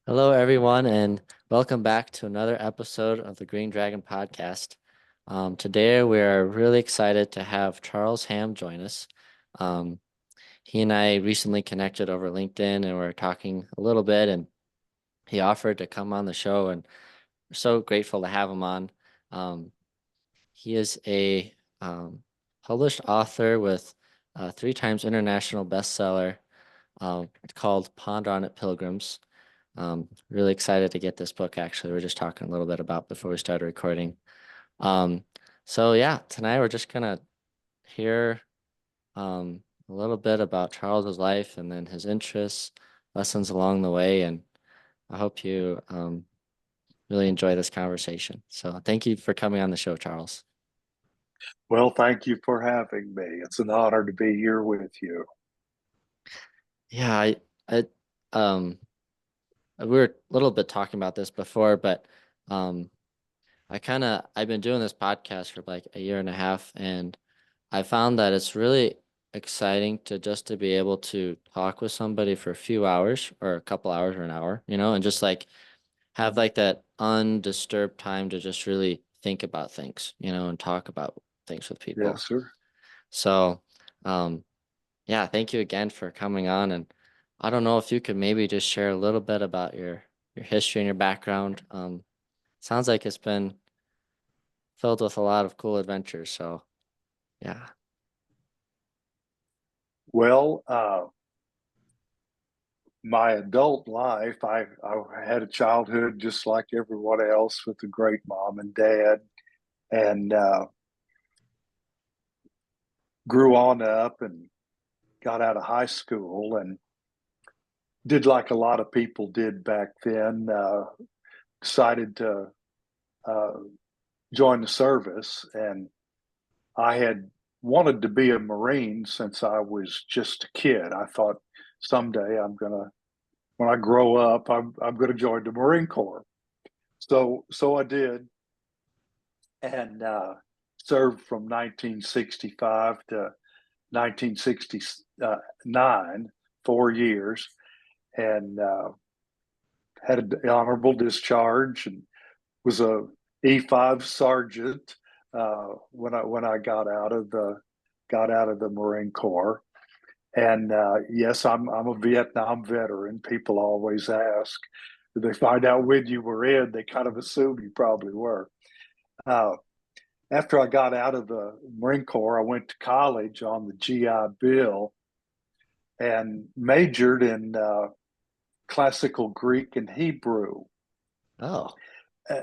Hello, everyone, and welcome back to another episode of the Green Dragon Podcast. Today, we are really excited to have Charles Hamm join us. Um, he and I recently connected over LinkedIn, and we're talking a little bit, and he offered to come on the show, and we're so grateful to have him on. Um, he is a published author with three times international bestseller called Ponder on It, Pilgrims. Really excited to get this book, actually. We are just talking a little bit about before we started recording. Um, so yeah, tonight we're just gonna hear a little bit about Charles's life and then his interests, lessons along the way, and I hope you really enjoy this conversation. So thank you for coming on the show, Charles. Well, thank you for having me. It's an honor to be here with you. Yeah, I um we were a little bit talking about this before, but um I've been doing this podcast for like a year and a half, and I found that it's really exciting to be able to talk with somebody for a few hours or a couple hours or an hour, and just like have like that undisturbed time to just really think about things, and talk about things with people. Yes, sir. So, um, yeah, thank you again for coming on. And I don't know if you could maybe just share a little bit about your history and your background. Sounds like it's been filled with a lot of cool adventures. So, yeah. Well, my adult life, I had a childhood just like everyone else with a great mom and dad, and grew on up and got out of high school and did like a lot of people did back then. Decided to uh, join the service, and I had wanted to be a Marine since I was just a kid. I thought someday when I grow up, I'm gonna join the Marine Corps. So I did, and served from 1965 to 1969, 4 years, and had an honorable discharge and was a E5 sergeant when I got out of the Marine Corps. And yes, I'm a Vietnam veteran. People always ask. They find out when you were in, they kind of assume you probably were. Uh, After I got out of the Marine Corps, I went to college on the GI Bill and majored in classical Greek and Hebrew. Oh.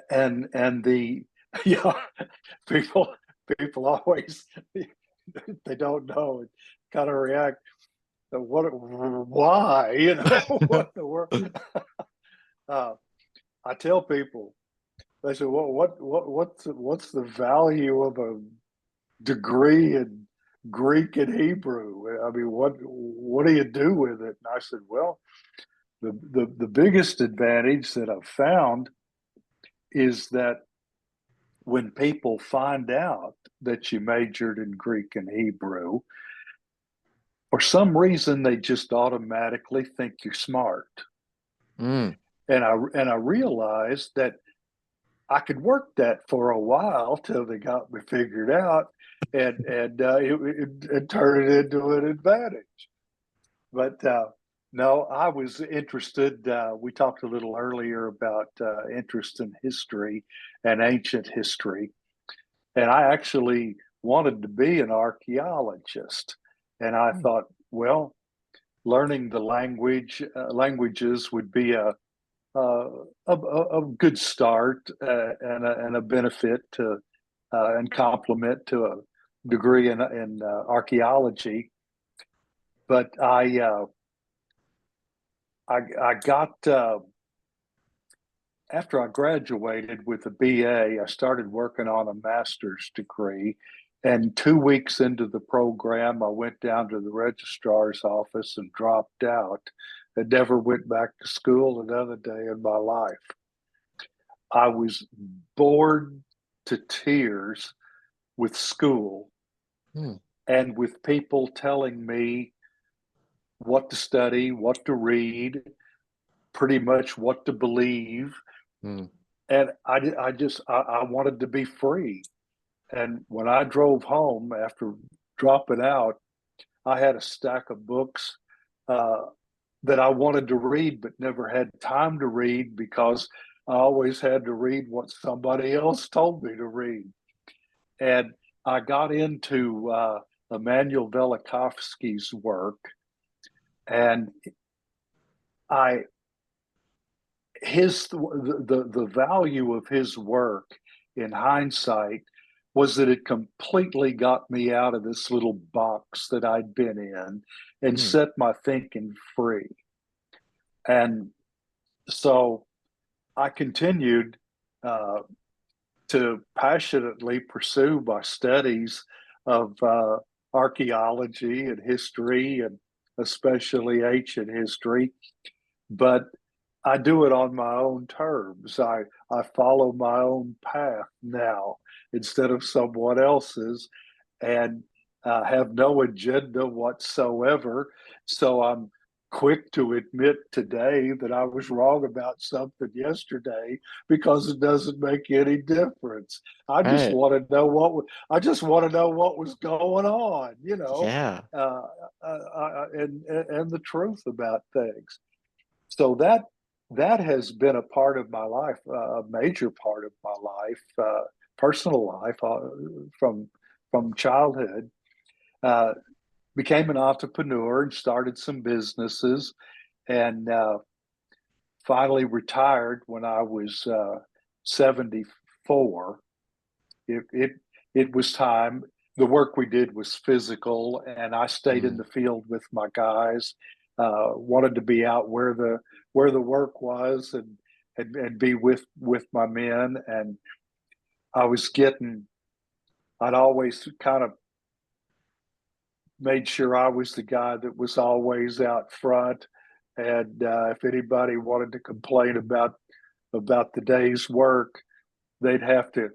And the yeah, people people always they don't know and kind of react. What? Why? What the world? Uh, I tell people, they say, "Well, what's the value of a degree in Greek and Hebrew? I mean, what do you do with it?" And I said, "Well, the biggest advantage that I've found is that when people find out that you majored in Greek and Hebrew, for some reason they just automatically think you're smart." Mm. And I realized that I could work that for a while till they got me figured out, and turn it into an advantage. But no, I was interested. We talked a little earlier about interest in history and ancient history, and I actually wanted to be an archaeologist. And I thought, well, learning the languages would be uh, a good start and a benefit to and complement to a degree in archaeology. But I got after I graduated with a BA, I started working on a master's degree. And 2 weeks into the program, I went down to the registrar's office and dropped out and never went back to school another day in my life. I was bored to tears with school Mm. and with people telling me what to study, what to read, pretty much what to believe. Mm. And I wanted to be free. And when I drove home after dropping out, I had a stack of books uh, that I wanted to read, but never had time to read because I always had to read what somebody else told me to read. And I got into Immanuel Velikovsky's work, and I the value of his work in hindsight was that it completely got me out of this little box that I'd been in and Mm. set my thinking free. And so I continued uh, to passionately pursue my studies of archaeology and history, and especially ancient history. But I do it on my own terms. I follow my own path now instead of someone else's, and have no agenda whatsoever. So I'm quick to admit today that I was wrong about something yesterday because it doesn't make any difference. Right. I just want to know what was going on, Yeah. uh, and the truth about things. So that has been a part of my life, a major part of my life, personal life, from childhood. Uh, Became an entrepreneur and started some businesses, and finally retired when I was 74. It, it it was time. The work we did was physical, and I stayed in Mm. the field with my guys. Wanted to be out where the work was, and be with my men. And I was getting. I'd always kind of made sure I was the guy that was always out front. And if anybody wanted to complain about the day's work, they'd have to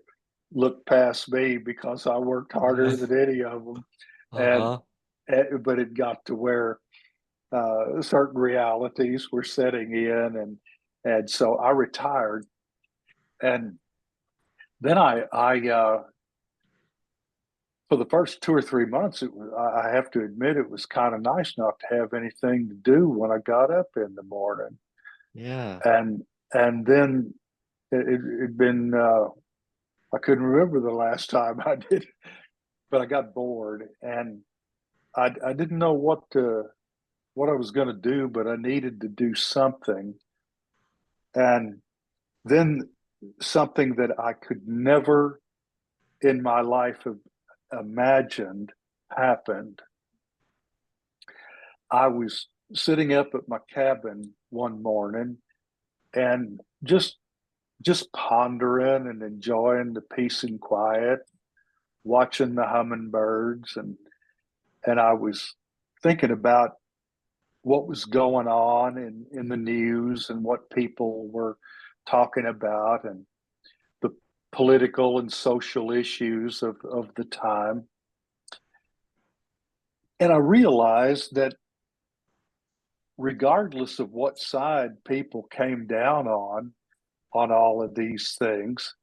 look past me because I worked harder than any of them. And Uh-huh. but it got to where certain realities were setting in, and so I retired, and then I for the first 2 or 3 months, I have to admit it was kind of nice not to have anything to do when I got up in the morning, Yeah. and then it'd been I couldn't remember the last time I did, but I got bored, and I didn't know what I was going to do, but I needed to do something. And then something that I could never in my life have imagined happened. I was sitting up at my cabin one morning and just pondering and enjoying the peace and quiet, watching the hummingbirds, and I was thinking about what was going on in the news and what people were talking about, and the political and social issues of the time. And I realized that regardless of what side people came down on all of these things,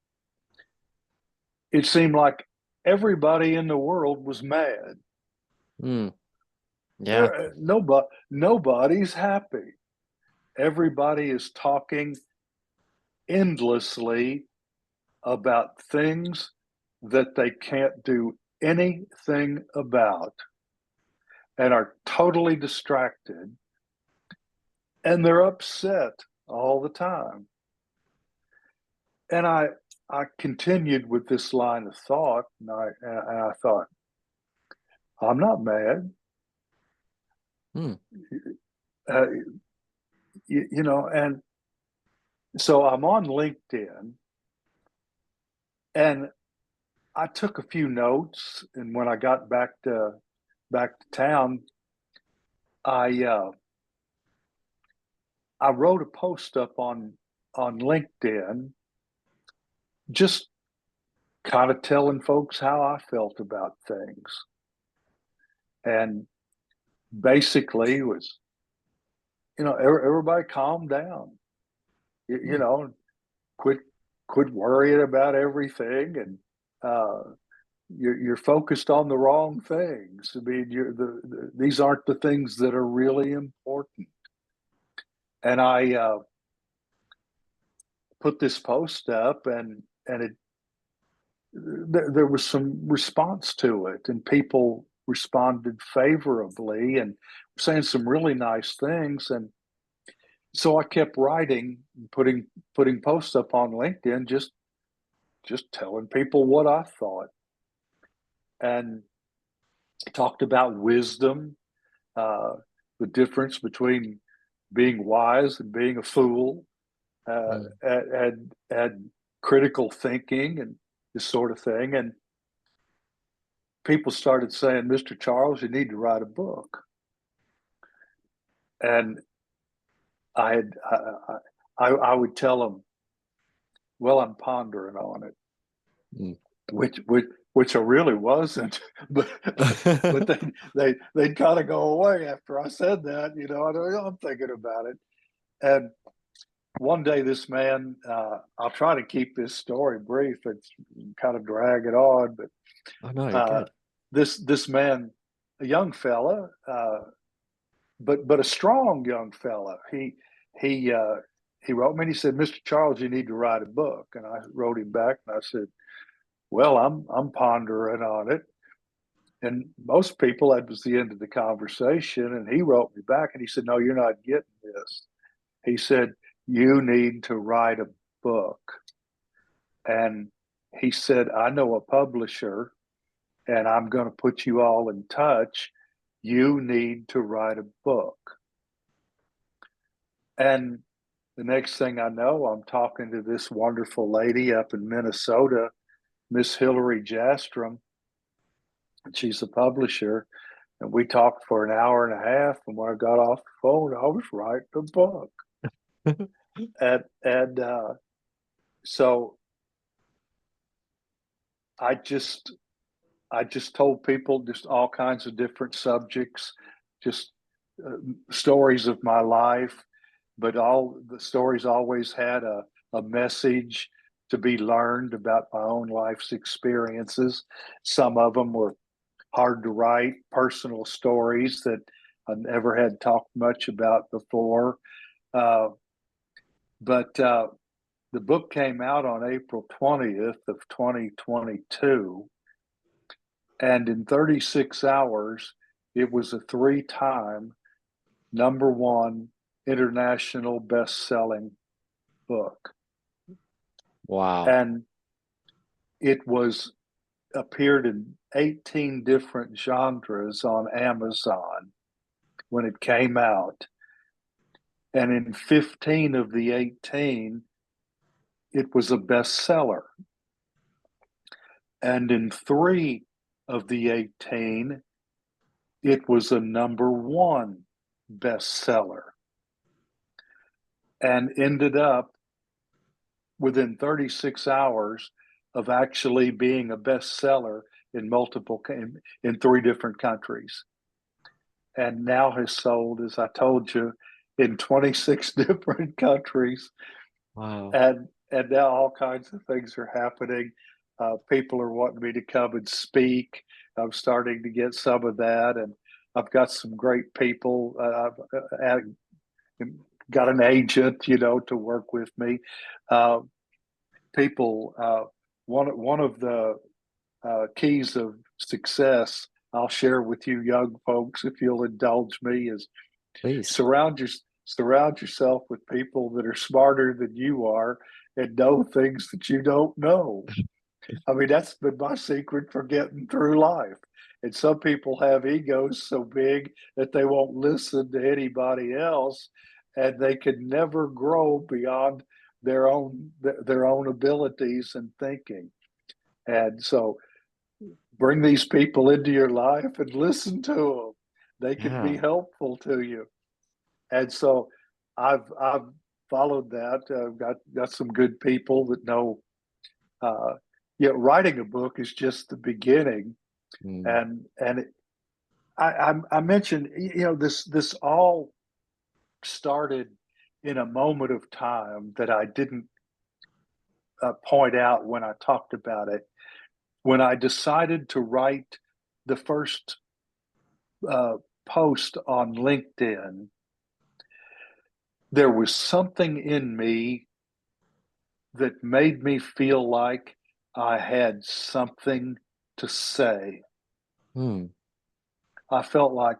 it seemed like everybody in the world was mad. Mm. Yeah. Nobody's happy. Everybody is talking endlessly about things that they can't do anything about, and are totally distracted, and they're upset all the time. And I continued with this line of thought, and I thought, I'm not mad. Mm. Uh, and so I'm on LinkedIn, and I took a few notes. And when I got back to town, I I wrote a post up on LinkedIn, just kind of telling folks how I felt about things, and basically was everybody calm down. You Hmm. know, quit quit worrying about everything, and uh, you're focused on the wrong things. I mean, these aren't the things that are really important. And I put this post up, and there was some response to it, and people responded favorably and saying some really nice things. And so I kept writing, putting posts up on LinkedIn, just telling people what I thought, and talked about wisdom, uh, the difference between being wise and being a fool, Hmm. and critical thinking and this sort of thing. And people started saying, "Mr. Charles, you need to write a book." And I had I would tell them, "Well, I'm pondering on it," Hmm. which I really wasn't, but but they'd kind of go away after I said that. I'm thinking about it. And one day, this man, I'll try to keep this story brief. It's kind of drag it on, but Oh no, you're uh, good. this man, a young fella, but a strong young fella. He he wrote me and he said, "Mr. Charles, you need to write a book." And I wrote him back and I said, "Well, I'm pondering on it." And most people, that was the end of the conversation. And he wrote me back and he said, "No, you're not getting this." He said, "You need to write a book." And he said, "I know a publisher and I'm going to put you all in touch. You need to write a book." And the next thing I know, I'm talking to this wonderful lady up in Minnesota, Miss Hillary Jastrom. She's a publisher. And we talked for an hour and a half. And when I got off the phone, I was writing a book. And so I just I just told people just all kinds of different subjects, just uh, stories of my life, but all the stories always had a message to be learned about my own life's experiences. Some of them were hard to write, personal stories that I never had talked much about before. Uh, but the book came out on April 20th of 2022. And in 36 hours, it was a three-time number one international best-selling book. Wow. And it was appeared in 18 different genres on Amazon when it came out. And in 15 of the 18, it was a bestseller. And in three of the 18, it was a number one bestseller, and ended up within 36 hours of actually being a bestseller in in three different countries, and now has sold, as I told you, in 26 different countries. Wow. And now all kinds of things are happening. People are wanting me to come and speak. I'm starting to get some of that, and I've got some great people. I've got an agent, to work with me. Uh, People, one of the keys of success I'll share with you young folks, if you'll indulge me, is Please. surround your surround yourself with people that are smarter than you are and know things that you don't know. I mean, that's been my secret for getting through life. And some people have egos so big that they won't listen to anybody else, and they can never grow beyond their own abilities and thinking. And so bring these people into your life and listen to them. They can be Yeah. helpful to you. And so I've followed that. I've got some good people that know. Uh, Writing a book is just the beginning. Mm. And I mentioned, this all started in a moment of time that I didn't point out when I talked about it. When I decided to write the first uh, post on LinkedIn, there was something in me that made me feel like I had something to say. Hmm. I felt like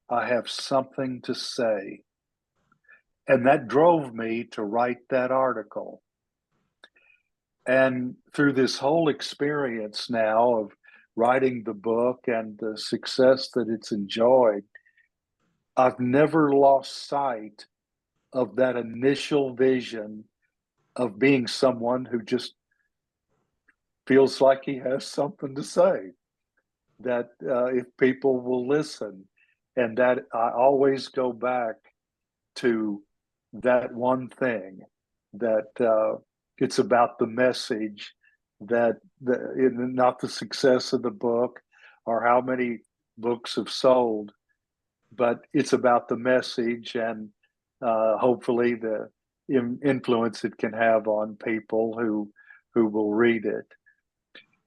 I have something to say. And that drove me to write that article. And through this whole experience now of writing the book and the success that it's enjoyed, I've never lost sight of that initial vision of being someone who just feels like he has something to say, that if people will listen, and that I always go back to that one thing, that it's about the message, that not the success of the book or how many books have sold, but it's about the message and hopefully the influence it can have on people who will read it.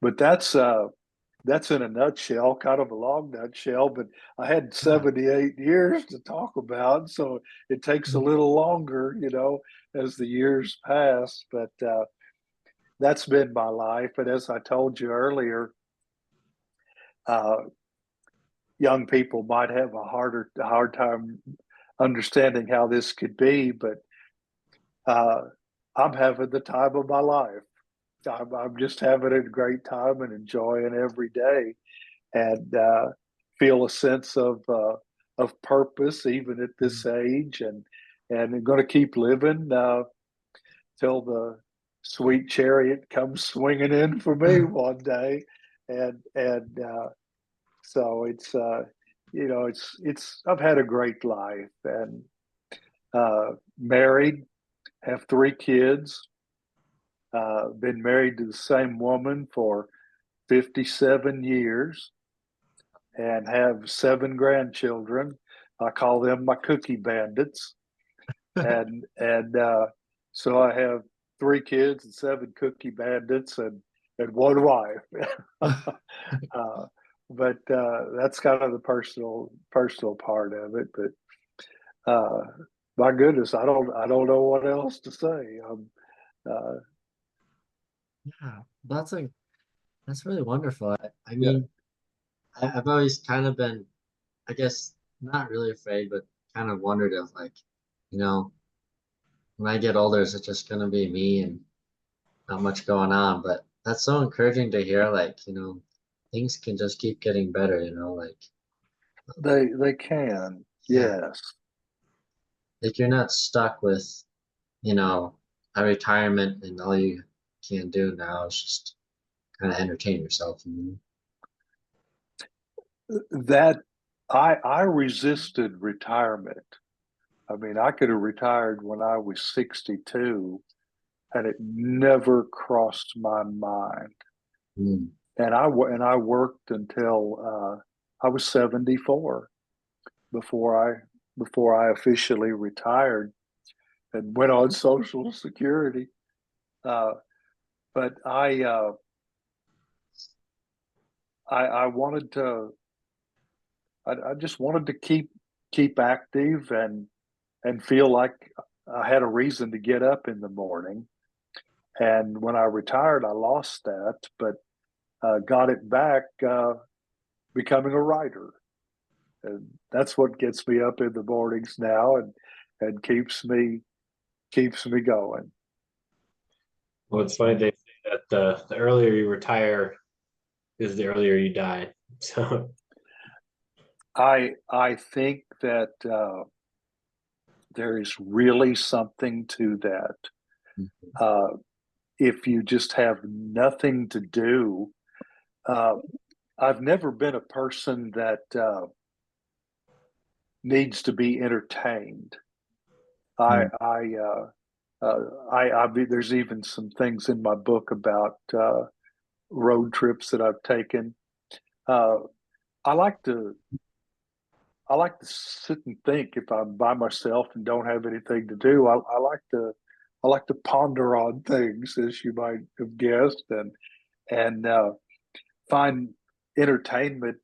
But that's in a nutshell, kind of a long nutshell, but I had Yeah. 78 years to talk about, so it takes a little longer, as the years pass. But that's been my life. And as I told you earlier, uh, young people might have a hard time understanding how this could be, but uh, I'm having the time of my life. I'm just having a great time and enjoying every day, and feel a sense of purpose even at this age, and I'm going to keep living till the sweet chariot comes swinging in for me one day, and so it's I've had a great life, and married, have 3 kids, been married to the same woman for 57 years, and have 7 grandchildren. I call them my cookie bandits, and so I have 3 kids and 7 cookie bandits and one wife. But that's kind of the personal part of it. But my goodness, I don't know what else to say. Uh, Yeah, that's really wonderful. I yeah, mean, I've always kind of been, I guess, not really afraid, but kind of wondered if, like, you know, when I get older, is it just gonna be me and not much going on? But that's so encouraging to hear, like, things can just keep getting better, like, they can. yeah, Yes, like you're not stuck with, you know, a retirement and all you can do now is just kind of entertain yourself. that I resisted retirement. I mean, I could have retired when I was 62, and it never crossed my mind. Mm. And I worked until I was 74 before I officially retired and went on Social Security. Uh, but I wanted to. I just wanted to keep active and feel like I had a reason to get up in the morning. And when I retired, I lost that, but got it back becoming a writer. And that's what gets me up in the mornings now, and keeps me going. Well, it's funny they say that the earlier you retire is the earlier you die. So, I think that there is really something to that. Uh, if you just have nothing to do, uh, I've never been a person that needs to be entertained. I Mm. I there's even some things in my book about road trips that I've taken. Uh, I like to I like to sit and think if I'm by myself and don't have anything to do. I like to ponder on things, as you might have guessed, and find entertainment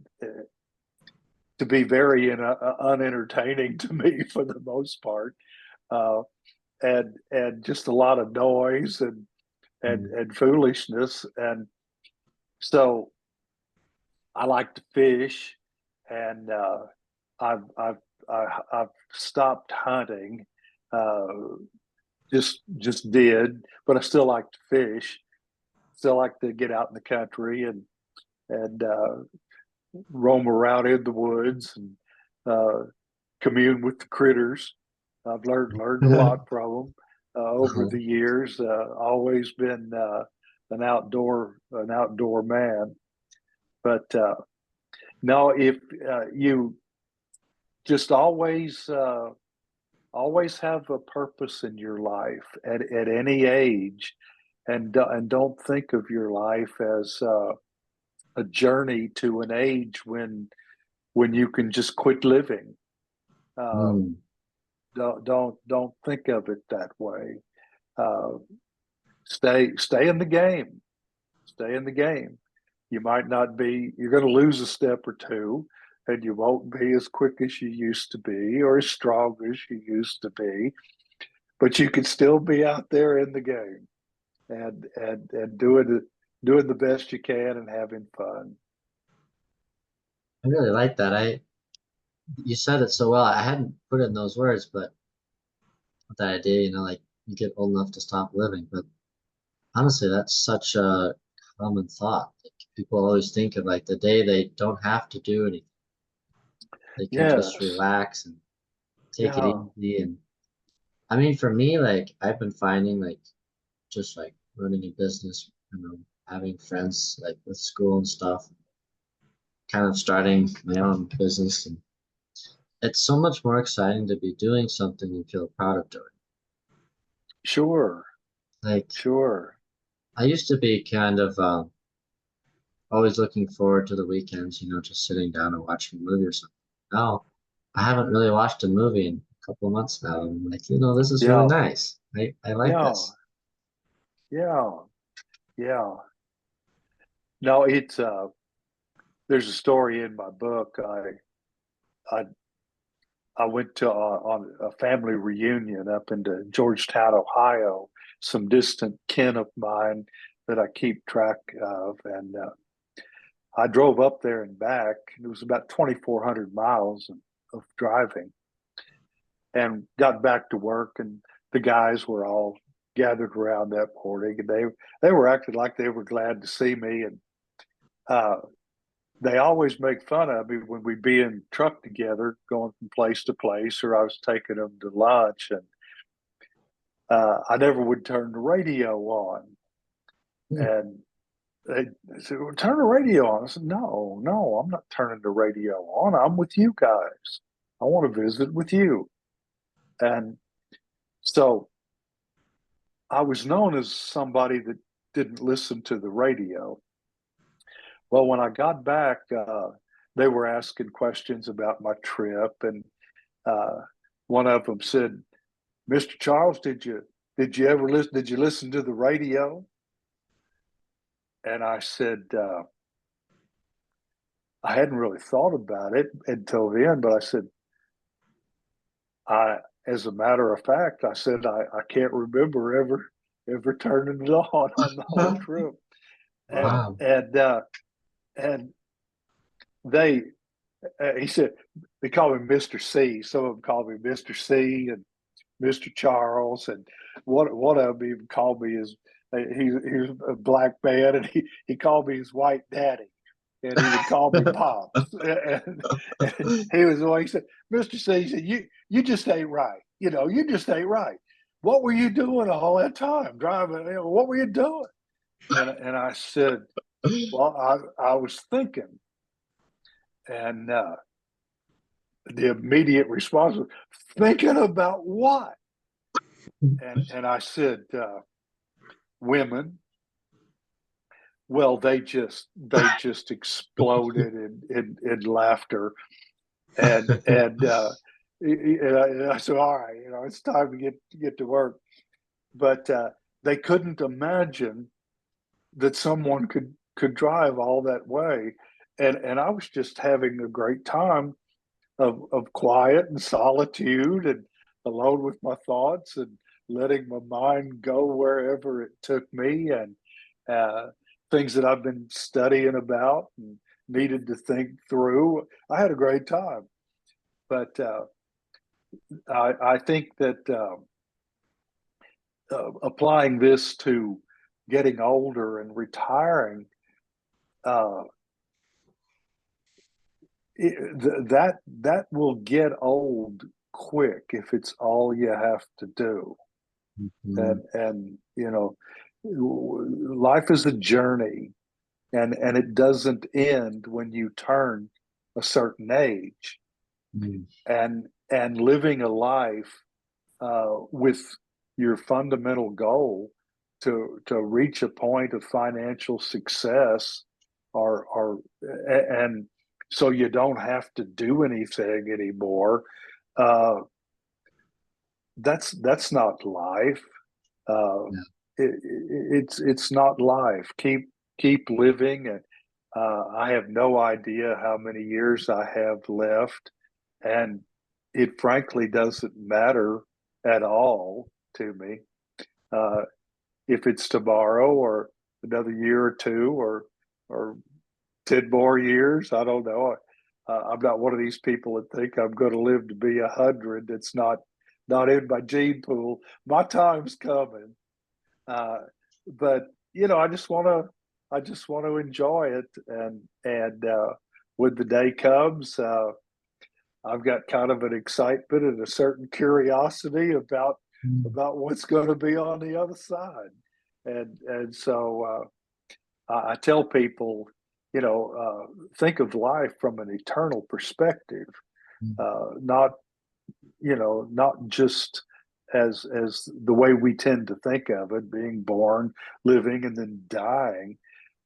to be very unentertaining to me for the most part, uh, and just a lot of noise and foolishness, and so I like to fish, and I've I've I've stopped hunting, uh, just did, but I still like to fish. Still like to get out in the country and roam around in the woods and commune with the critters. I've learned a lot from them over the years. Always been an outdoor man. But no, if you just always have a purpose in your life at any age, and don't think of your life as a journey to an age when you can just quit living. Uh, Mm. don't think of it that way. Uh, stay in the game. Stay in the game. You might not be. You're going to lose a step or two, and you won't be as quick as you used to be or as strong as you used to be. But you can still be out there in the game and doing the best you can and having fun. I really like that. You said it so well. I hadn't put it in those words, but that idea, like you get old enough to stop living. But honestly, that's such a common thought. Like, people always think of like the day they don't have to do anything. They can just Yes. relax and take it Yeah. easy. And I mean, for me, like I've been finding like just like running a business, having friends like with school and stuff, kind of starting my own business. And it's so much more exciting to be doing something you feel proud of doing. Sure. Like Sure. I used to be kind of always looking forward to the weekends, just sitting down and watching a movie or something. Now, I haven't really watched a movie in a couple of months now. I'm like, this is really Yeah. nice. I like Yeah. this. Yeah. Yeah. No, it's there's a story in my book. I I went to on a family reunion up into Georgetown, Ohio. Some distant kin of mine that I keep track of, and I drove up there and back. It was about 2,400 miles of driving, and got back to work, and the guys were all gathered around that morning, and they were acting like they were glad to see me, and uh, they always make fun of me when we'd be in truck together going from place to place, or I was taking them to lunch, and I never would turn the radio on. Hmm. And they said, well, turn the radio on. I said, no, I'm not turning the radio on. I'm with you guys. I want to visit with you. And so I was known as somebody that didn't listen to the radio. Well, when I got back, they were asking questions about my trip, and uh, one of them said, "Mr. Charles, did you ever listen? Did you listen to the radio?" And I said, I hadn't really thought about it until then, but I said, as a matter of fact, I said I can't remember ever turning it on the whole trip, and Wow. and uh, and they he said they call me Mr. C. Some of them call me Mr. C and Mr. Charles, and one of them even called me his. He's a black man, and he called me his white daddy, and he would call me pops. And he was always said, "Mr. C," he said, you just ain't right. You just ain't right. What were you doing all that time driving? What were you doing?" And I said, "Well, I was thinking," and the immediate response was, "Thinking about what?" And I said, "Women." Well, they just exploded in laughter, and I said, all right, it's time to get to work. But they couldn't imagine that someone could drive all that way, and I was just having a great time of quiet and solitude and alone with my thoughts and letting my mind go wherever it took me, and uh, things that I've been studying about and needed to think through. I had a great time, but I think that applying this to getting older and retiring, uh, that will get old quick if it's all you have to do. Mhm. And life is a journey, and it doesn't end when you turn a certain age. Mm. And living a life with your fundamental goal to reach a point of financial success, or and so you don't have to do anything anymore. Uh, that's not life. Uh, Yeah. it's not life. Keep living, and I have no idea how many years I have left, and it frankly doesn't matter at all to me. Uh, if it's tomorrow or another year or two or 10 more years, I don't know. I'm not one of these people that think I'm going to live to be 100. It's not in my gene pool. My time's coming. Uh, but I just want to enjoy it, and when the day comes, I've got kind of an excitement and a certain curiosity Mm. about what's going to be on the other side, and so I tell people, think of life from an eternal perspective, Mm. not not just as the way we tend to think of it, being born, living, and then dying.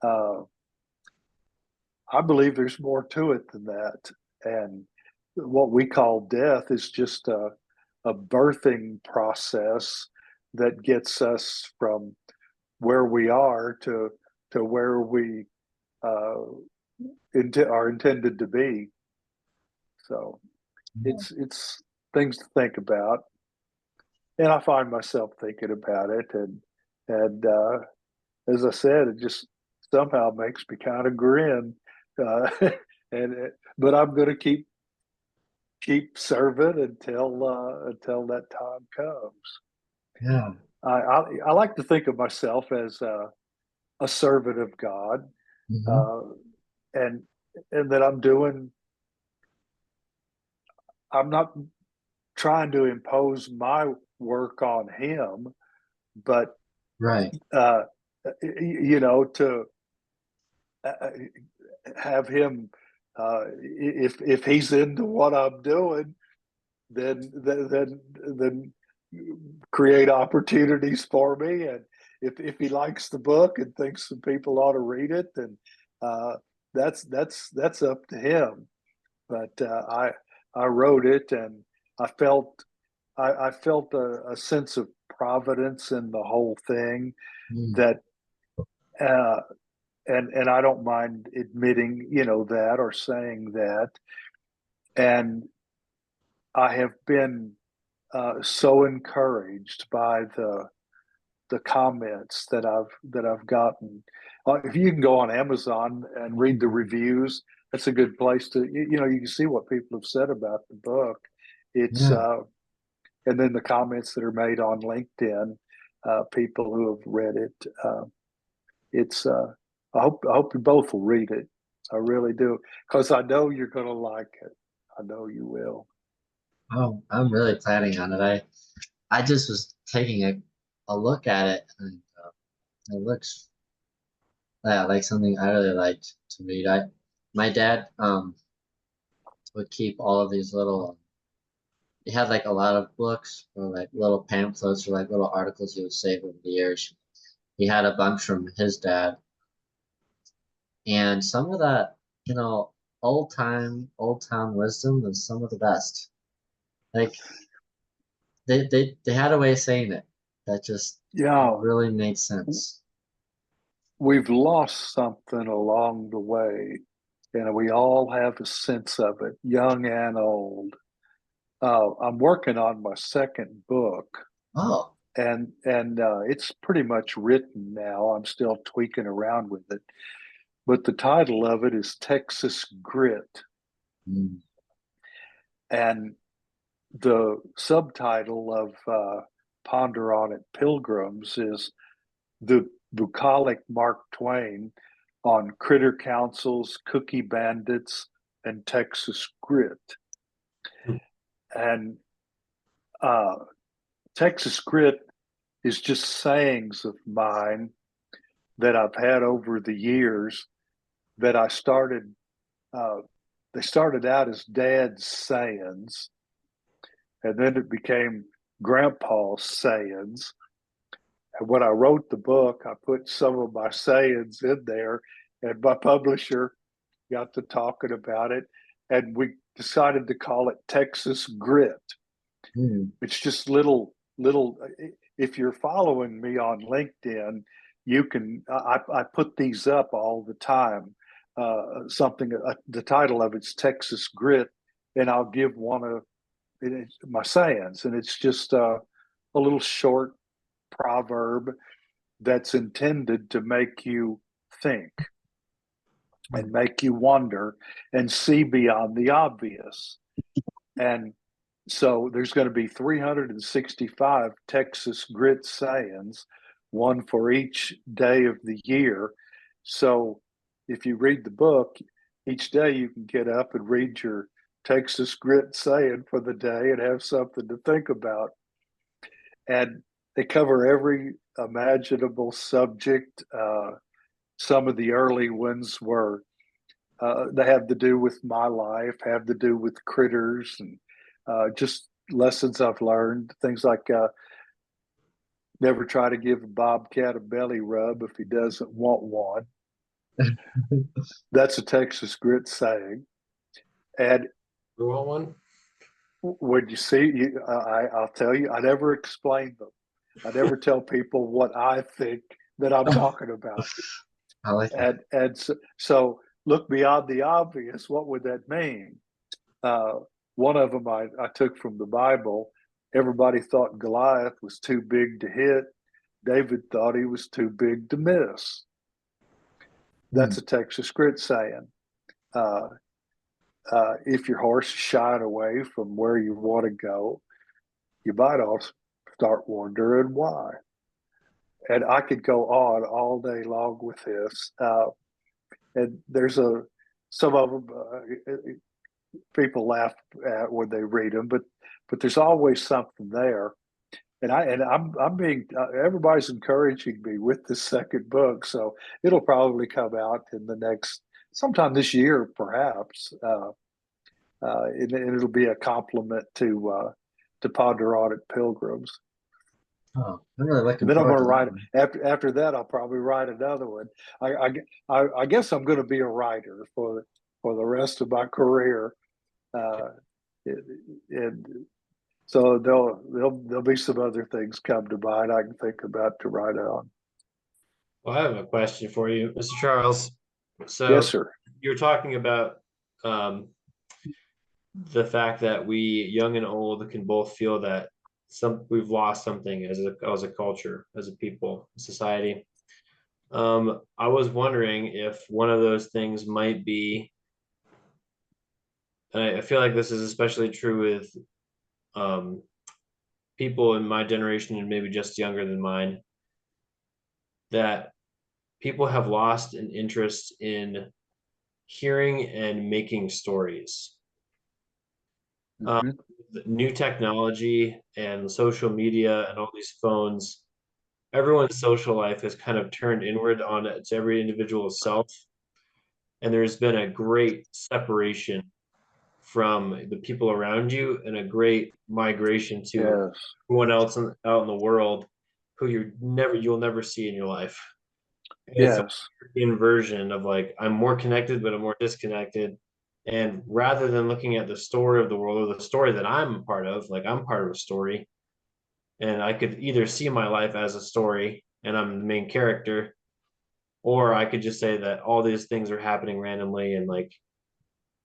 Uh, I believe there's more to it than that, and what we call death is just a birthing process that gets us from where we are to where we uh, are intended to be. So Yeah. it's things to think about, and I find myself thinking about it, and as I said, it just somehow makes me kind of grin, uh, but I'm going to keep serving until that time comes. Yeah. I like to think of myself as a servant of God, Mhm. uh, and and that I'm not trying to impose my work on him, but Right. uh, to uh, have him, if he's into what I'm doing, then create opportunities for me. And if he likes the book and thinks some people ought to read it, then uh, that's up to him. But I wrote it, and I felt I felt a sense of providence in the whole thing, Mm. that uh, and I don't mind admitting, that, or saying that. And I have been so encouraged by the comments that I've gotten. If you can go on Amazon and read the reviews, that's a good place to, you can see what people have said about the book. It's Yeah. And then the comments that are made on LinkedIn, people who have read it. It's I hope you both will read it. I really do, because I know you're going to like it. I know you will. Oh, I'm really planning on it. I just was taking a look at it, and it looks, yeah, like something I really liked to read. My dad would keep all of these little. He had like a lot of books or like little pamphlets or like little articles he would save over the years. He had a bunch from his dad, and some of that, you know, old town wisdom is some of the best. Like they had a way of saying it that just Yeah, really made sense. we've lost something along the way, and we all have a sense of it, young and old. I'm working on my second book, Oh, and it's pretty much written now. I'm still tweaking around with it, but the title of it is Texas Grit, mm, and the subtitle of Ponder on It Pilgrims is the bucolic Mark Twain on critter councils, cookie bandits, and Texas grit. And uh, Texas grit is just sayings of mine that I've had over the years that I started. Uh, they started out as dad's sayings, and then it became grandpa's sayings. And when I wrote the book, I put some of my sayings in there, and my publisher got to talking about it, and we decided to call it Texas Grit. mm, It's just little. If you're following me on LinkedIn, you can. I put these up all the time. Something. The title of it's Texas Grit, and I'll give one of my sayings, and it's just a little short proverb that's intended to make you think and make you wonder and see beyond the obvious. And so there's going to be 365 Texas grit sayings, one for each day of the year. So if you read the book, each day you can get up and read your Texas grit saying for the day and have something to think about. And they cover every imaginable subject. Some of the early ones were they have to do with my life, have to do with critters, and just lessons I've learned. Things like never try to give a bobcat a belly rub if he doesn't want one. That's a Texas grit saying. And You want one? when you see, I'll tell you, I never explain them. I never tell people what I think that I'm talking about. I like that. And so look beyond the obvious. What would that mean? Uh, One of them I took from the Bible. Everybody thought Goliath was too big to hit. David thought he was too big to miss. That's Mm, a Texas grit saying. Uh, if your horse is shying away from where you want to go, you might also start wondering why. And I could go on all day long with this. And there's some of them people laugh at when they read them, but there's always something there. And I'm being everybody's encouraging me with this second book, so it'll probably come out in the next sometime this year, perhaps, and it'll be a compliment to Ponder on It Pilgrims. oh, I'm really And looking then I'm forward going to to that write one. after that. I'll probably write another one. I guess I'm going to be a writer for the rest of my career, uh, and so there'll be some other things come to mind I can think about to write on. Well, I have a question for you, Mr. Charles. Yes, So sir. you're talking about um, the fact that we, young and old, can both feel that we've lost something as a culture, as a people, society. I was wondering if one of those things might be, and I feel like this is especially true with um, people in my generation and maybe just younger than mine, that people have lost an interest in hearing and making stories. Um, Mm-hmm. New technology and social media and all these phones, everyone's social life has kind of turned inward on its every individual self. And there's been a great separation from the people around you and a great migration to Yes. everyone else out in the world who you'll never see in your life. And it's an Yes. inversion of like, I'm more connected, but I'm more disconnected. And rather than looking at the story of the world or the story that I'm a part of, like I'm part of a story, and I could either see my life as a story and I'm the main character, or I could just say that all these things are happening randomly and like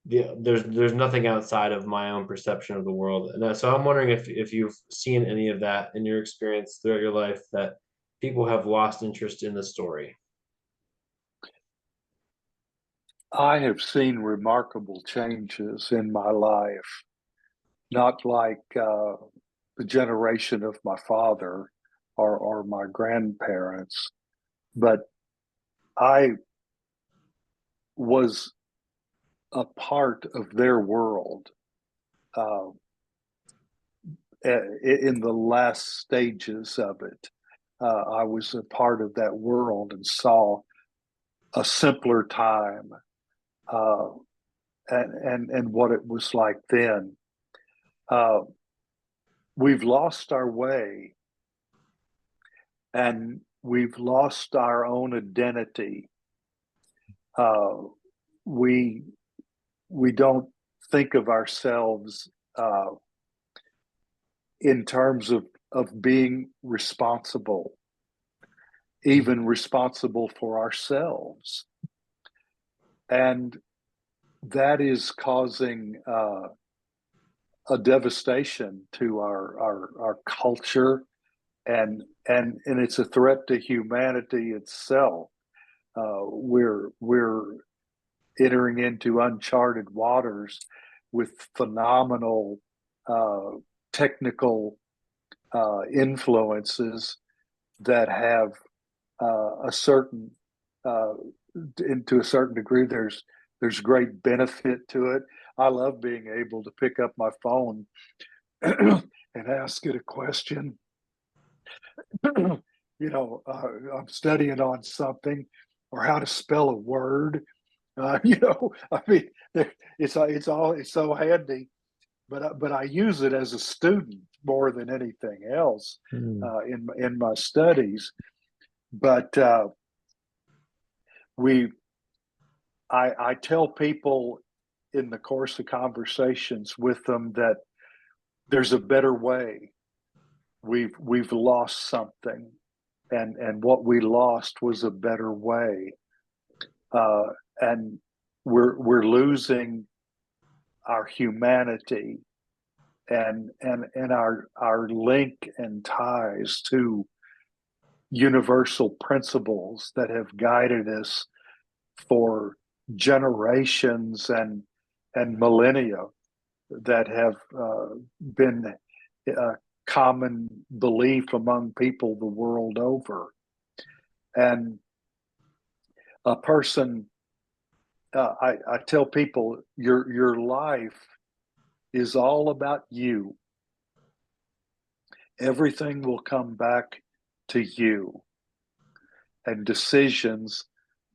there's nothing outside of my own perception of the world. And so I'm wondering if you've seen any of that in your experience throughout your life, that people have lost interest in the story. I have seen remarkable changes in my life, not like the generation of my father or my grandparents, but I was a part of their world uh, in the last stages of it. I was a part of that world and saw a simpler time, uh, and what it was like then. Uh, we've lost our way, and we've lost our own identity. Uh, we we don't think of ourselves in terms of being responsible, even responsible for ourselves, and that is causing a devastation to our culture, and it's a threat to humanity itself. We're entering into uncharted waters with phenomenal technical influences that have a certain to a certain degree. There's great benefit to it. I love being able to pick up my phone and ask it a question. I'm studying on something or how to spell a word. I mean, it's so handy. But I use it as a student more than anything else in my studies. But we I tell people in the course of conversations with them that there's a better way. We've lost something, and what we lost was a better way, uh, and we're losing our humanity and our link and ties to universal principles that have guided us for generations and millennia, that have been a common belief among people the world over. And a person, I tell people, your life is all about you. Everything will come back to you, and decisions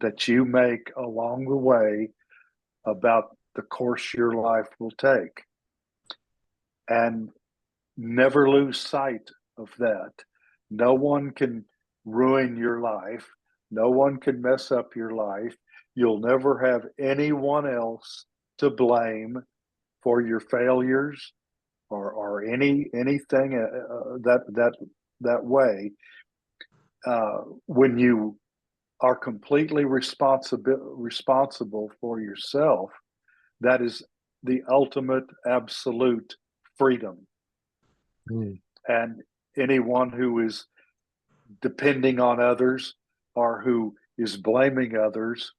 that you make along the way about the course your life will take. And never lose sight of that. No one can ruin your life. No one can mess up your life. You'll never have anyone else to blame for your failures or anything that way. When you are completely responsible for yourself, that is the ultimate absolute freedom. And anyone who is depending on others or who is blaming others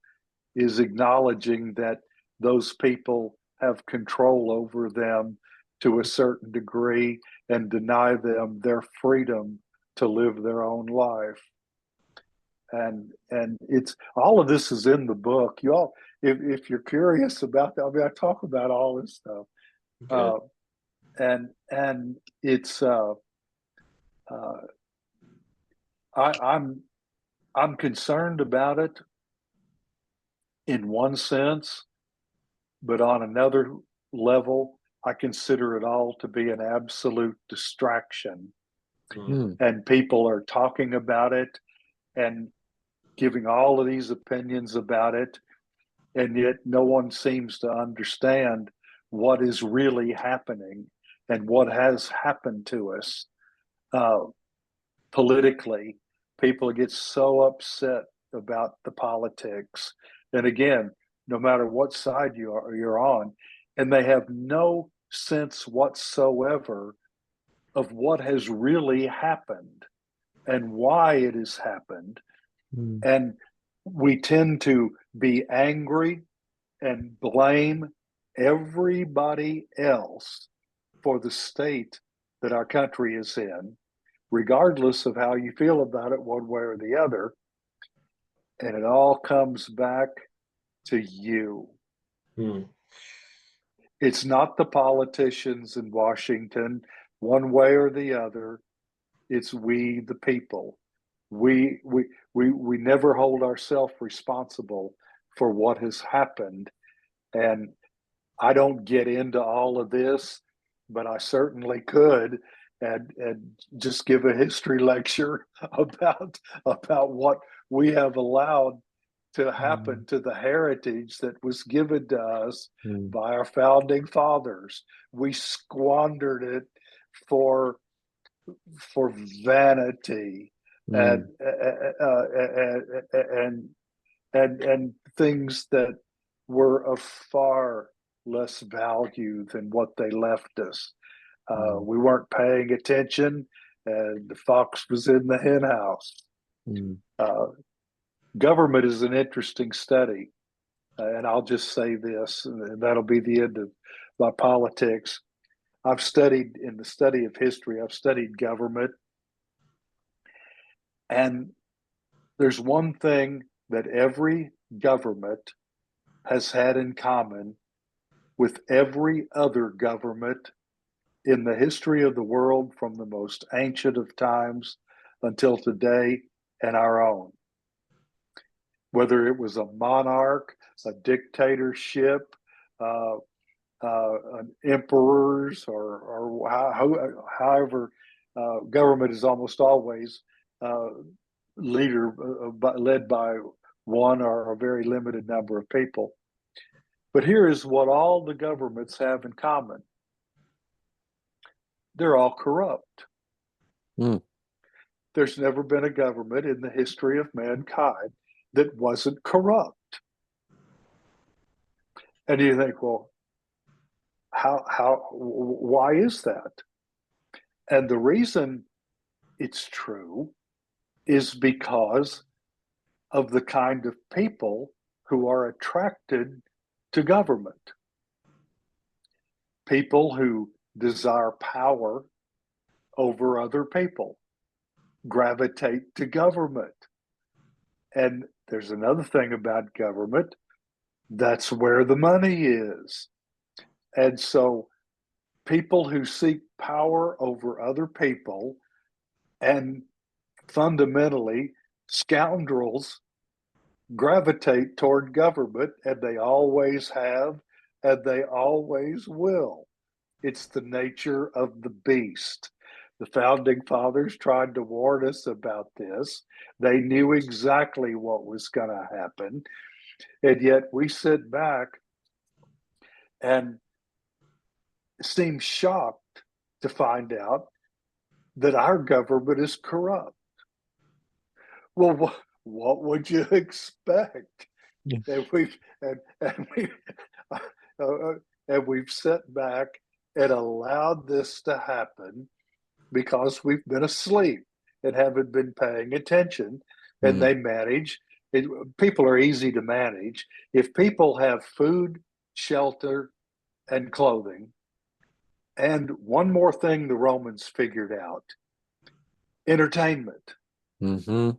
is acknowledging that those people have control over them to a certain degree and deny them their freedom to live their own life. And it's all of this is in the book. You all, if you're curious about that, I mean, I talk about all this stuff. Okay. And it's I'm concerned about it in one sense, but on another level, I consider it all to be an absolute distraction. And people are talking about it and giving all of these opinions about it. and yet no one seems to understand what is really happening and what has happened to us uh, politically. People get so upset about the politics, and again, no matter what side you're on, and they have no sense whatsoever of what has really happened and why it has happened. Mm. And we tend to be angry and blame everybody else for the state that our country is in, regardless of how you feel about it, one way or the other. And it all comes back to you. Hmm. It's not the politicians in Washington, one way or the other. It's we, the people. We never hold ourselves responsible for what has happened. And I don't get into all of this, but I certainly could, and just give a history lecture about what we have allowed to Mm. happen to the heritage that was given to us Mm. by our founding fathers. We squandered it for for vanity and Mm. and things that were of far less value than what they left us. Mm. We weren't paying attention, and the fox was in the hen house. Mm. Uh, Government is an interesting study, and I'll just say this, and that'll be the end of my politics. I've studied in the study of history, I've studied government, and there's one thing that every government has had in common with every other government in the history of the world from the most ancient of times until today and our own. Whether it was a monarch, a dictatorship, uh, an emperors, or however, government is almost always uh, led by one or a very limited number of people. But here is what all the governments have in common: they're all corrupt. Mm. There's never been a government in the history of mankind that wasn't corrupt. And you think, well, why is that? And the reason it's true is because of the kind of people who are attracted to government. People who desire power over other people gravitate to government. And there's another thing about government: that's where the money is. And so people who seek power over other people, and fundamentally scoundrels, gravitate toward government, and they always have, and they always will. It's the nature of the beast. The founding fathers tried to warn us about this. They knew exactly what was going to happen. And yet we sit back and seem shocked to find out that our government is corrupt. Well, what would you expect? Yeah. And we uh, and we've sat back and allowed this to happen because we've been asleep and haven't been paying attention. And Mm. they manage. It, People are easy to manage. If people have food, shelter, and clothing, and one more thing the Romans figured out: entertainment. Mm-hmm.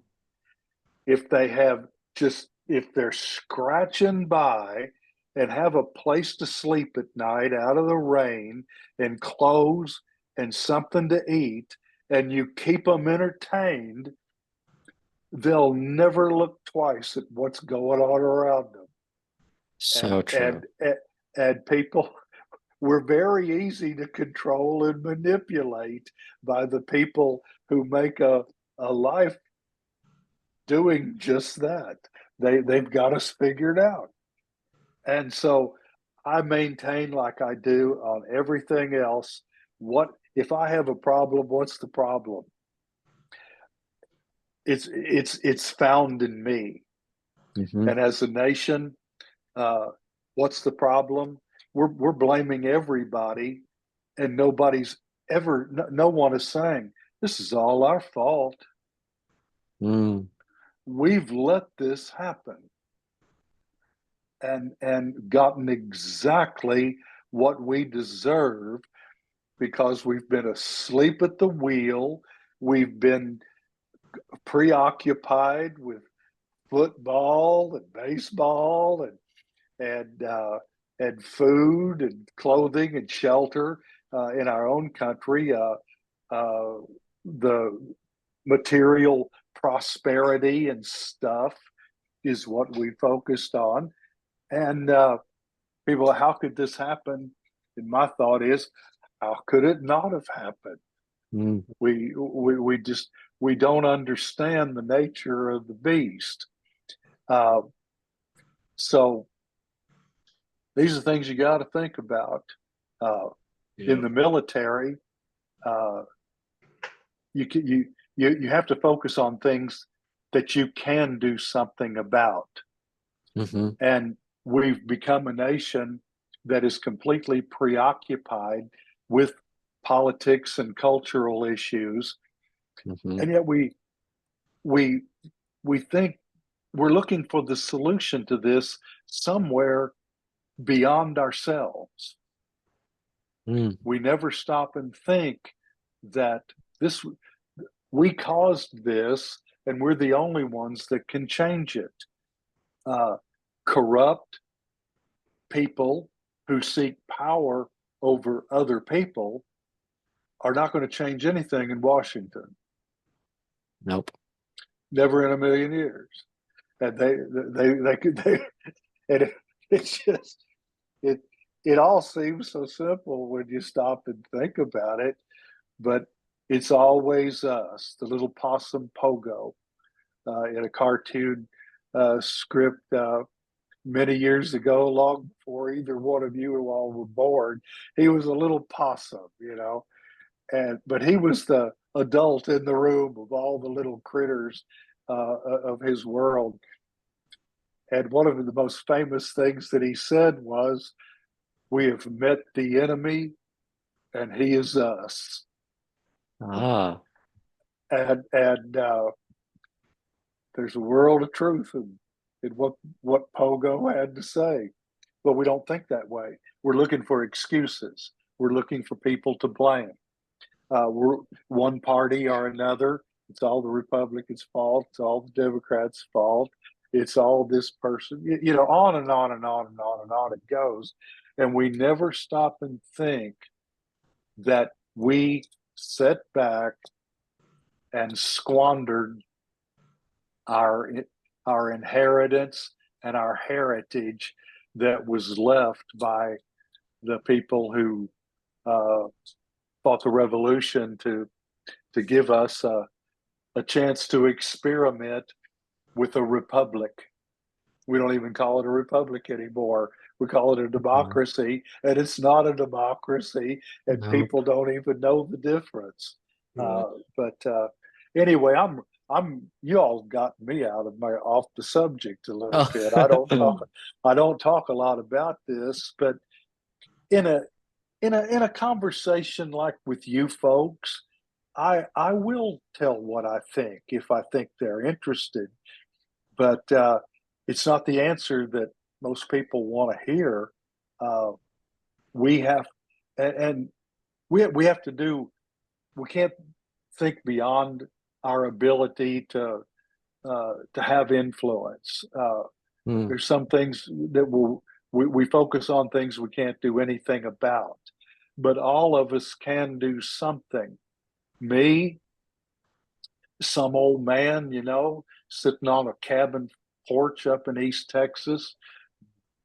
If they're scratching by and have a place to sleep at night out of the rain, and clothes and something to eat, and you keep them entertained, they'll never look twice at what's going on around them. So true. And people were very easy to control and manipulate by the people who make a life doing just that. They've got us figured out. And so I maintain, like I do on everything else, what if I have a problem, what's the problem? It's found in me. Mm-hmm. And as a nation, uh, what's the problem? We're blaming everybody, and nobody's ever. No one is saying this is all our fault. Mm. We've let this happen, and gotten exactly what we deserve because we've been asleep at the wheel. We've been preoccupied with football and baseball and food and clothing and shelter in our own country. The material prosperity and stuff is what we focused on. And people, how could this happen? And my thought is, how could it not have happened? Mm. We just we don't understand the nature of the beast. Uh, so these are things you got to think about. In the military, uh, you have to focus on things that you can do something about. Mm-hmm. And we've become a nation that is completely preoccupied with politics and cultural issues, Mm-hmm. and yet we we think we're looking for the solution to this somewhere beyond ourselves. Mm. We never stop and think that this we caused this and we're the only ones that can change it. Corrupt people who seek power over other people are not going to change anything in Washington. Nope. Never in a million years. And they and it's just it it all seems so simple when you stop and think about it, but it's always us, the little possum Pogo, in a cartoon script many years ago, long before either one of you all were born. He was a little possum, and but he was the adult in the room of all the little critters of his world. And one of the most famous things that he said was, "We have met the enemy, and he is us." Ah. And there's a world of truth in what Pogo had to say, but we don't think that way. We're looking for excuses. We're looking for people to blame. We're one party or another. It's all the Republicans' fault. It's all the Democrats' fault. It's all this person. On and on and on and on and on it goes, and we never stop and think that we set back and squandered our our inheritance and our heritage that was left by the people who fought the revolution to give us a chance to experiment with a republic. We don't even call it a republic anymore. We call it a democracy, and it's not a democracy, and No. people don't even know the difference. Right. But anyway, you all got me off the subject a little bit. I don't talk a lot about this, but in a conversation like with you folks, I will tell what I think if I think they're interested, but it's not the answer that most people want to hear. Uh, we have and we have to do. We can't think beyond our ability to have influence. Mm. There's some things that we focus on things we can't do anything about, but all of us can do something. Me, some old man, sitting on a cabin porch up in East Texas,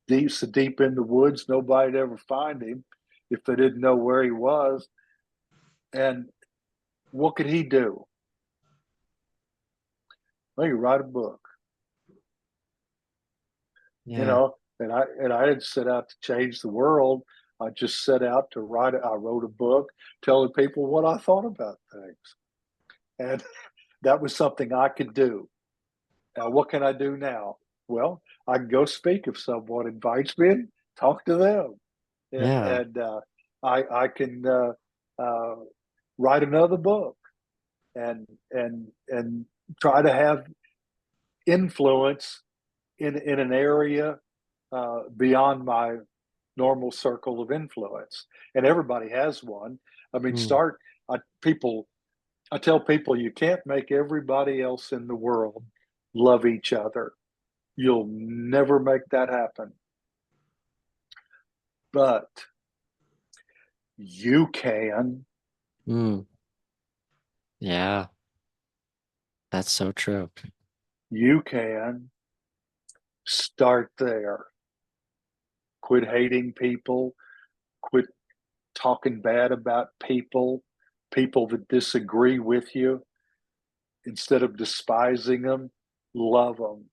deep in the woods, nobody'd ever find him if they didn't know where he was. And what could he do? Well, he could write a book. Yeah. And I didn't set out to change the world. I just set out to write it. I wrote a book telling people what I thought about things. And that was something I could do. Now, what can I do now? Well, I can go speak if someone invites me and talk to them. And, Yeah. and I can write another book and try to have influence in an area beyond my normal circle of influence. And everybody has one. I mean, Mm. I tell people you can't make everybody else in the world love each other. You'll never make that happen. But you can. Mm. Yeah, that's so true. You can start there. Quit hating people. Quit talking bad about people that disagree with you. Instead of despising them, love them.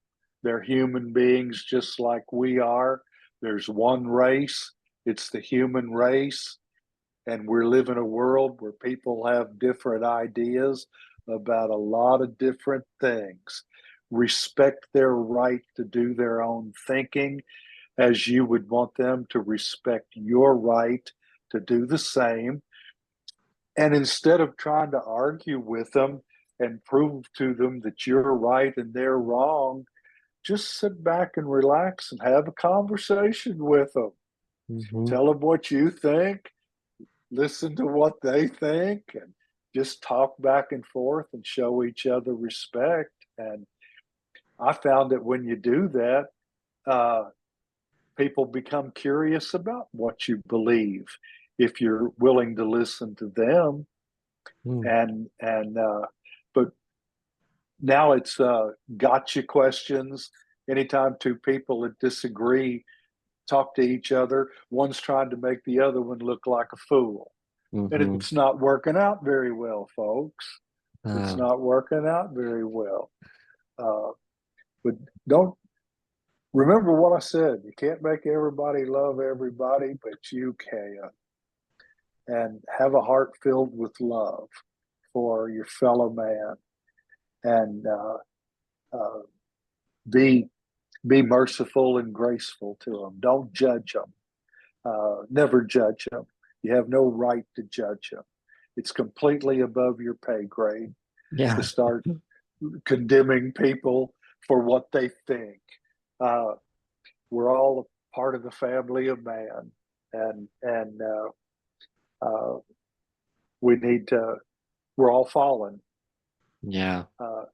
They're human beings just like we are. There's one race, it's the human race. And we live in a world where people have different ideas about a lot of different things. Respect their right to do their own thinking, as you would want them to respect your right to do the same. And instead of trying to argue with them and prove to them that you're right and they're wrong, just sit back and relax and have a conversation with them. Hmm. Tell them what you think, listen to what they think, and just talk back and forth and show each other respect. And I found that when you do that, uh, people become curious about what you believe if you're willing to listen to them. Mm. And but now it's gotcha questions. Anytime two people that disagree talk to each other, one's trying to make the other one look like a fool. And Hmm. it's not working out very well, folks. It's Uh, not working out very well. Uh, but don't remember what I said. You can't make everybody love everybody, but you can. And have a heart filled with love for your fellow man, and uh, be merciful and graceful to them. Don't judge them. Never judge them. You have no right to judge them. It's completely above your pay grade to yeah. start condemning people for what they think. Uh, we're all a part of the family of man, and we need to. We're all fallen. Yeah. Uh,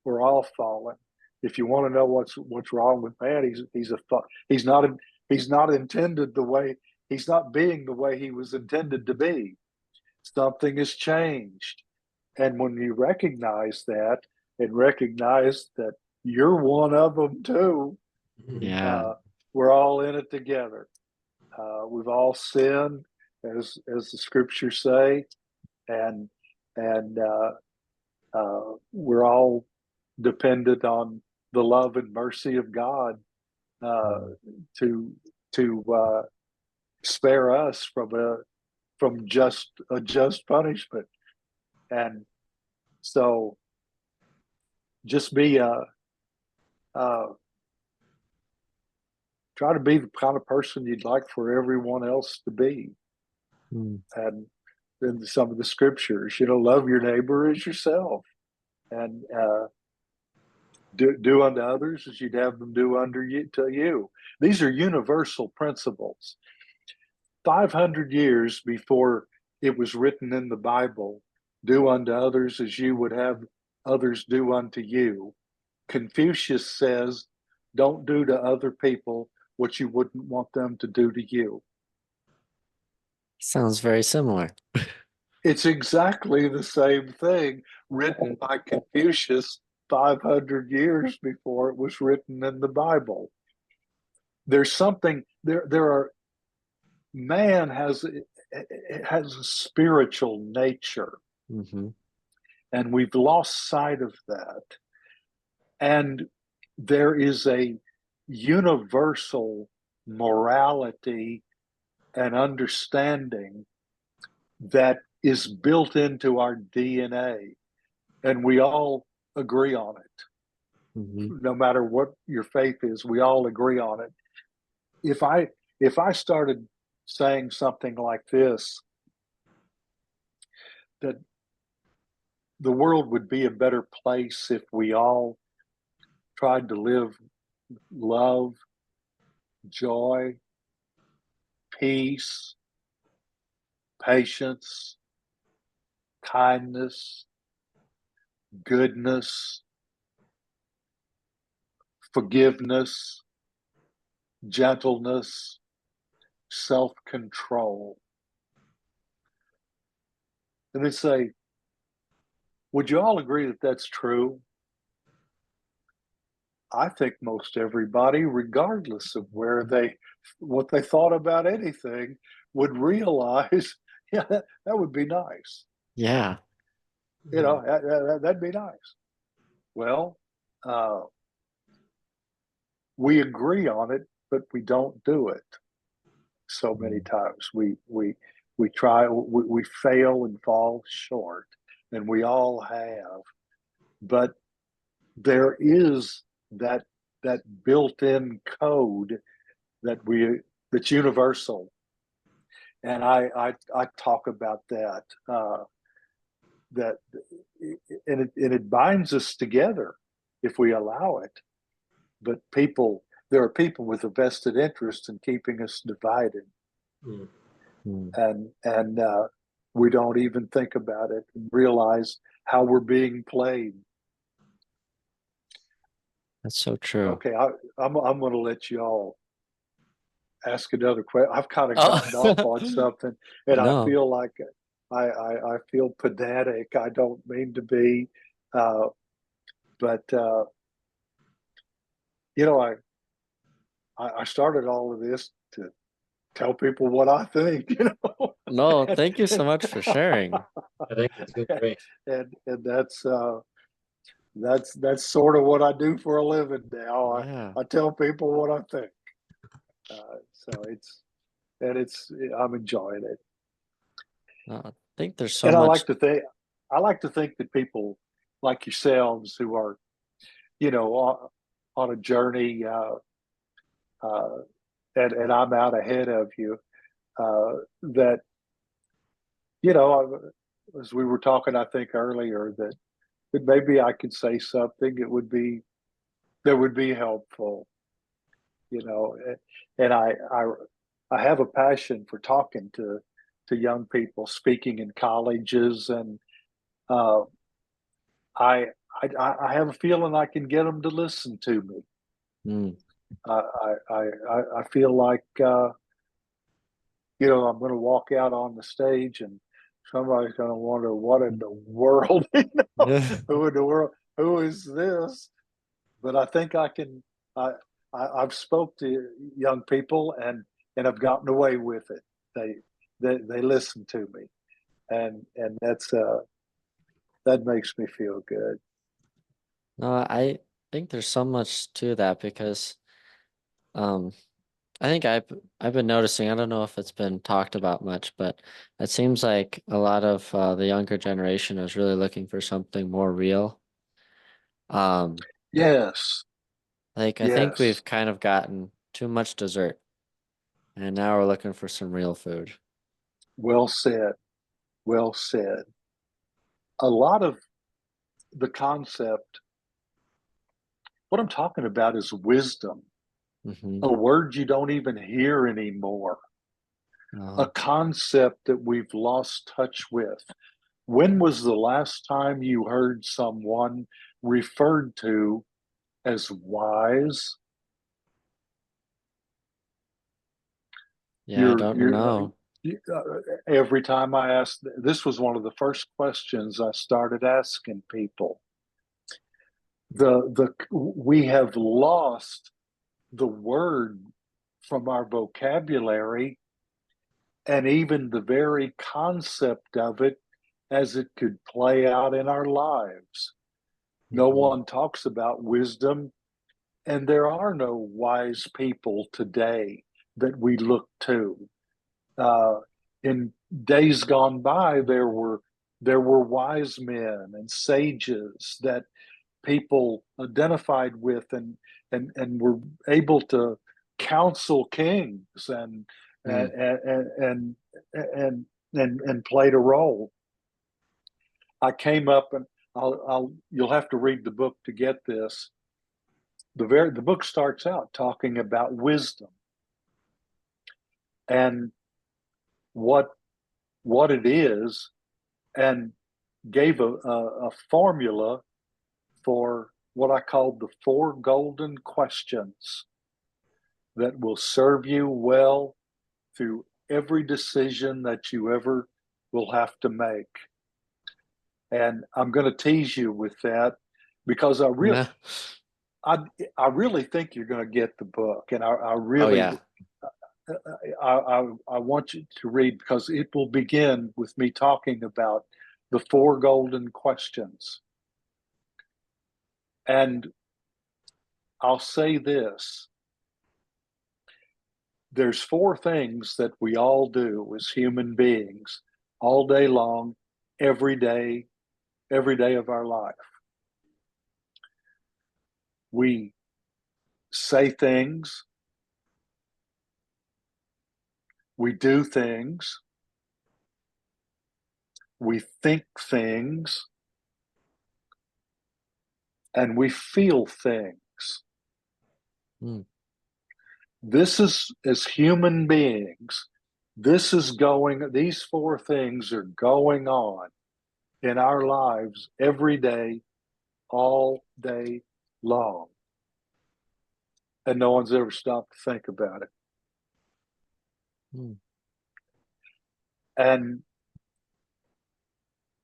we're all fallen. If you want to know what's wrong with man, he's not he's not intended the way he's not being the way he was intended to be. Something has changed, and when you recognize that and recognize that you're one of them too, Yeah. uh, we're all in it together. We've all sinned, as the scriptures say, and and we're all dependent on the love and mercy of God uh, Mm. to to spare us from just a just punishment. And so, just be uh, try to be the kind of person you'd like for everyone else to be. Mm. And in some of the scriptures, love your neighbor as yourself, and do unto others as you'd have them do unto you to you. These are universal principles. 500 years before it was written in the Bible, do unto others as you would have others do unto you. Confucius says, don't do to other people what you wouldn't want them to do to you. Sounds very similar. It's exactly the same thing written by Confucius 500 years before it was written in the Bible. There's something there are man has a spiritual nature, Hmm. and we've lost sight of that. And there is a universal morality and understanding that is built into our DNA, and we all agree on it. Mhm. No matter what your faith is, we all agree on it. If I started saying something like this, that the world would be a better place if we all tried to live love, joy, peace, patience, kindness, goodness, forgiveness, gentleness, self control. And they say, would you all agree that that's true? I think most everybody, regardless of what they thought about anything, would realize, yeah, that would be nice. Yeah. That'd be nice. Well, uh, we agree on it, but we don't do it. So many times we try, we fail and fall short, and we all have. But there is that built-in code that's universal, and I talk about that. That and it binds us together if we allow it. But there are people with a vested interest in keeping us divided, Mm. and we don't even think about it and realize how we're being played. That's so true. Okay, I'm going to let you all ask another question. I've kind of gotten off Oh, on something, and I no. feel like I feel pedantic. I don't mean to be, but I started all of this to tell people what I think, No, and, thank you so and, much for sharing. I think it's been great. and that's sort of what I do for a living now. Yeah. I tell people what I think. So it's I'm enjoying it, No, I think there's so and much. I like to think that people like yourselves who are on a journey, uh, and I'm out ahead of you. That as we were talking, I think earlier that maybe I could say something that would be helpful. You know, and I have a passion for talking to young people, speaking in colleges, and uh, I, I have a feeling I can get them to listen to me. Mm. I feel like I'm going to walk out on the stage and somebody's going to wonder what in the world, who in the world, who is this? But I think I can. I, I've spoke to young people and I've gotten away with it. They listen to me, and that makes me feel good. No, I think there's so much to that because um I think I've been noticing, I don't know if it's been talked about much, but it seems like a lot of the younger generation is really looking for something more real. Um, Yes, like I think yes. we've kind of gotten too much dessert and now we're looking for some real food. Well said. Well said. A lot of the concept, what I'm talking about is wisdom, Mm-hmm. a word you don't even hear anymore, a Uh, concept that we've lost touch with. When was the last time you heard someone referred to as wise? yeah, I You're, don't you're, know. every time I asked, this was one of the first questions I started asking people. We have lost the word from our vocabulary and even the very concept of it as it could play out in our lives. No Mm-hmm. one talks about wisdom and there are no wise people today that we look to. In days gone by, there were wise men and sages that people identified with, and were able to counsel kings, and Mm. and and and played a role. I came up, and you'll have to read the book to get this. The book starts out talking about wisdom and what what it is, and gave a formula for what I called the four golden questions that will serve you well through every decision that you ever will have to make. And I'm going to tease you with that, because Yeah. I, I really think you're going to get the book, and I Oh really yeah. I want you to read, because it will begin with me talking about the four golden questions. And I'll say this: there's four things that we all do as human beings all day long, every day, every day of our life. We say things, we do things, we think things, and we feel things. Mm. This is, as human beings, these four things are going on in our lives every day, all day long. And no one's ever stopped to think about it. Mm. And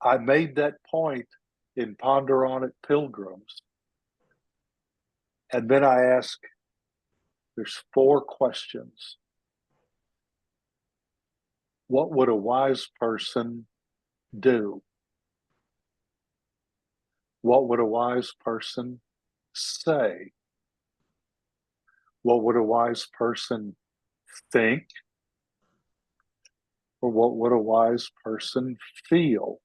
I made that point in Ponder on It, Pilgrims. And then I asked, there's four questions. What would a wise person do? What would a wise person say? What would a wise person think? Or what would a wise person feel?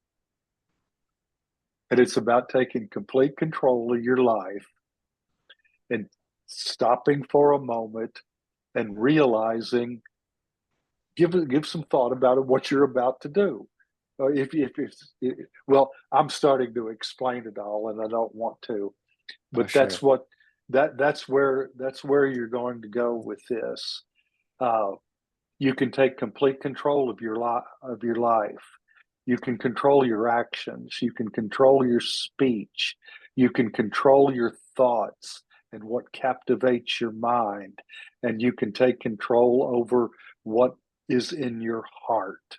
And it's about taking complete control of your life and stopping for a moment and realizing, give some thought about it, what you're about to do. Well, I'm starting to explain it all, and I don't want to, Oh but sure. that's where you're going to go with this. Uh, you can take complete control of your life. You can control your actions. You can control your speech. You can control your thoughts and what captivates your mind. And you can take control over what is in your heart.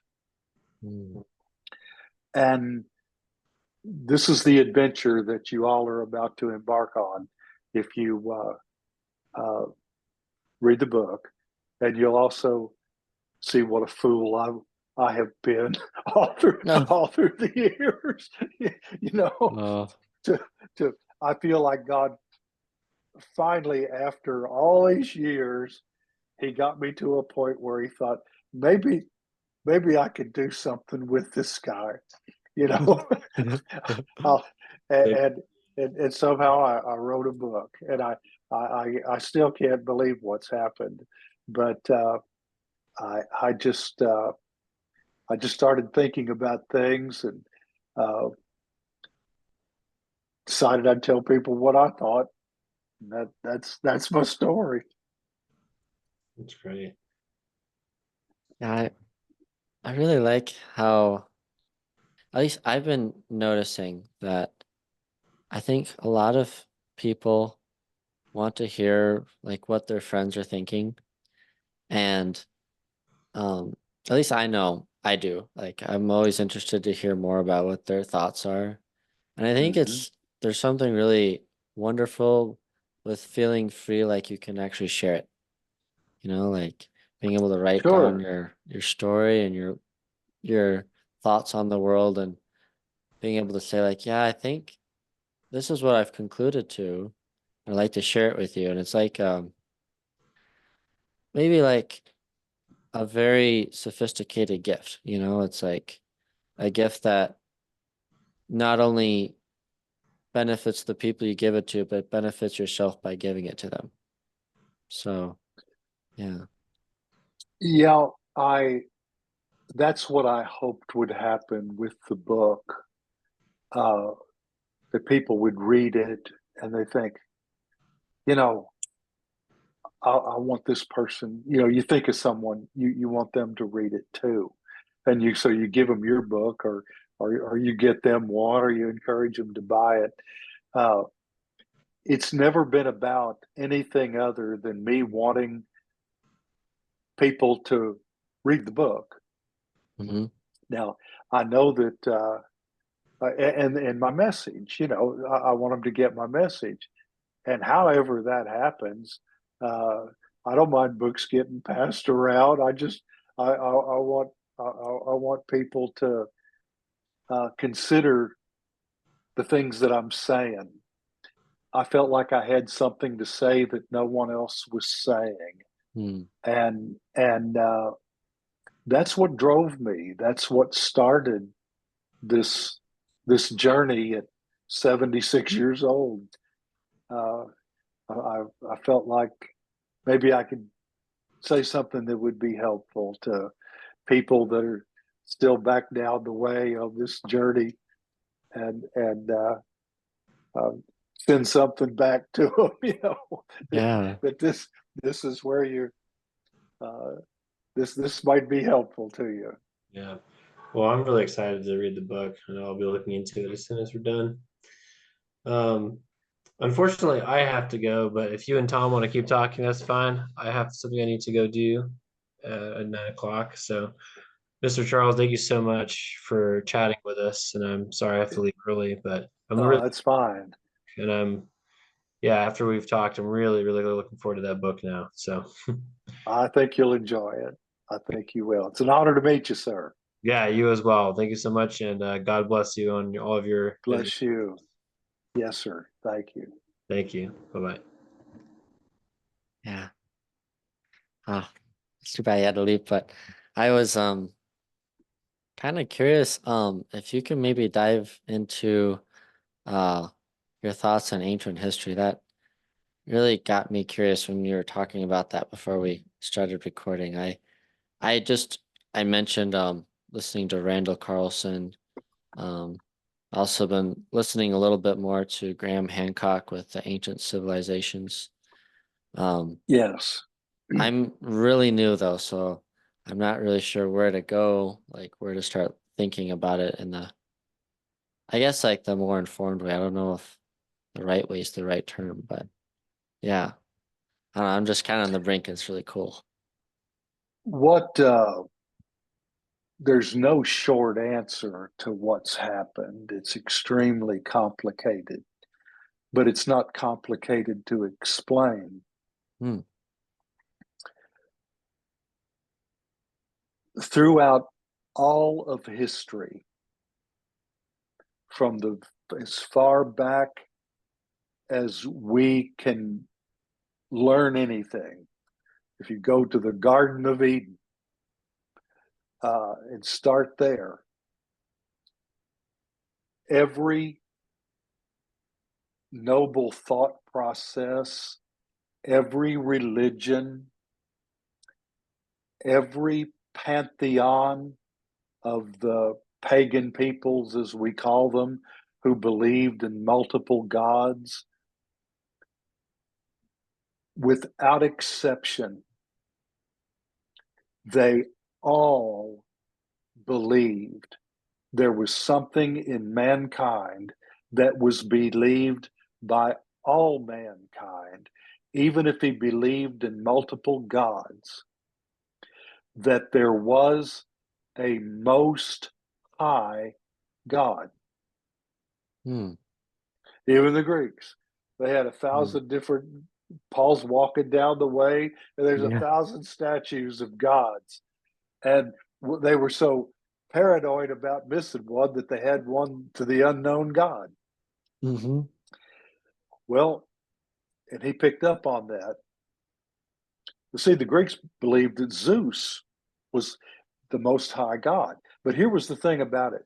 Mm. And this is the adventure that you all are about to embark on if you read the book. And you'll also see what a fool I have been No. all through the years. You know, Oh. to to I feel like God finally, after all these years, he got me to a point where he thought, maybe I could do something with this guy, you know. I'll, and, and somehow I wrote a book, and I still can't believe what's happened, but I just I just started thinking about things, and uh, decided I'd tell people what I thought. And that's my story. That's great. Yeah, I really like how, at least I've been noticing that I think a lot of people want to hear like what their friends are thinking. And um at least I know I do. Like I'm always interested to hear more about what their thoughts are. And I think Mm-hmm. there's something really wonderful with feeling free, like you can actually share it, like being able to write down Sure. your story and your thoughts on the world, and being able to say like, yeah, I think this is what I've concluded to. I'd like to share it with you. And it's like maybe like a very sophisticated gift, you know, it's like a gift that not only benefits the people you give it to, but benefits yourself by giving it to them. So, yeah. Yeah, I that's what I hoped would happen with the book. Uh, that people would read it and they think, you know, I want this person. You know, you think of someone, you want them to read it too, and so you give them your book, or you get them one, or you encourage them to buy it. Uh, it's never been about anything other than me wanting people to read the book. Hmm. Now, I know that, and my message, you know, I want them to get my message, and however that happens, uh, I don't mind books getting passed around. I want I want people to consider the things that I'm saying. I felt like I had something to say that no one else was saying, Mm. and that's what drove me. That's what started this this journey at 76 years old. Uh, I felt like maybe I could say something that would be helpful to people that are still back down the way of this journey, and send something back to them. You know Yeah. that this is where you're. Uh, this might be helpful to you. Yeah. Well, I'm really excited to read the book, and I'll be looking into it as soon as we're done. Um, Unfortunately, I have to go, but if you and Tom want to keep talking, that's fine. I have something I need to go do at 9 o'clock. So, Mr. Charles, thank you so much for chatting with us. And I'm sorry I have to leave early, but I'm really, That's fine. and yeah, after we've talked, I'm really, really looking forward to that book now. So, I think you'll enjoy it. I think you will. It's an honor to meet you, sir. yeah, you as well. Thank you so much, and God bless you on all of your Bless you. Yes, sir. Thank you. Thank you. Bye bye. Yeah. Ah, it's too bad you had to leave, but I was kind of curious if you can maybe dive into uh your thoughts on ancient history. That really got me curious when you were talking about that before we started recording. I just I mentioned listening to Randall Carlson. Um also been listening a little bit more to Graham Hancock with the ancient civilizations. Um Yes. I'm really new though, so I'm not really sure where to go, like where to start thinking about it in the I guess like the more informed way. I don't know if the right way is the right term, but yeah. I don't know, I'm just kind of on the brink. It's really cool. What there's no short answer to what's happened. It's extremely complicated, but it's not complicated to explain. Hmm. Throughout all of history, from the as far back as we can learn anything, if you go to the Garden of Eden and start there, every noble thought process, every religion, every pantheon of the pagan peoples, as we call them, who believed in multiple gods, without exception, they all believed there was something in mankind that was believed by all mankind, even if he believed in multiple gods, that there was a most high God. Hmm. Even the Greeks, they had a Hmm. thousand different. Paul's walking down the way, and there's a Yeah. thousand statues of gods, and they were so paranoid about missing one that they had one to the unknown God. Mm-hmm. Well, and he picked up on that. You see, the Greeks believed that Zeus was the Most High God. But here was the thing about it.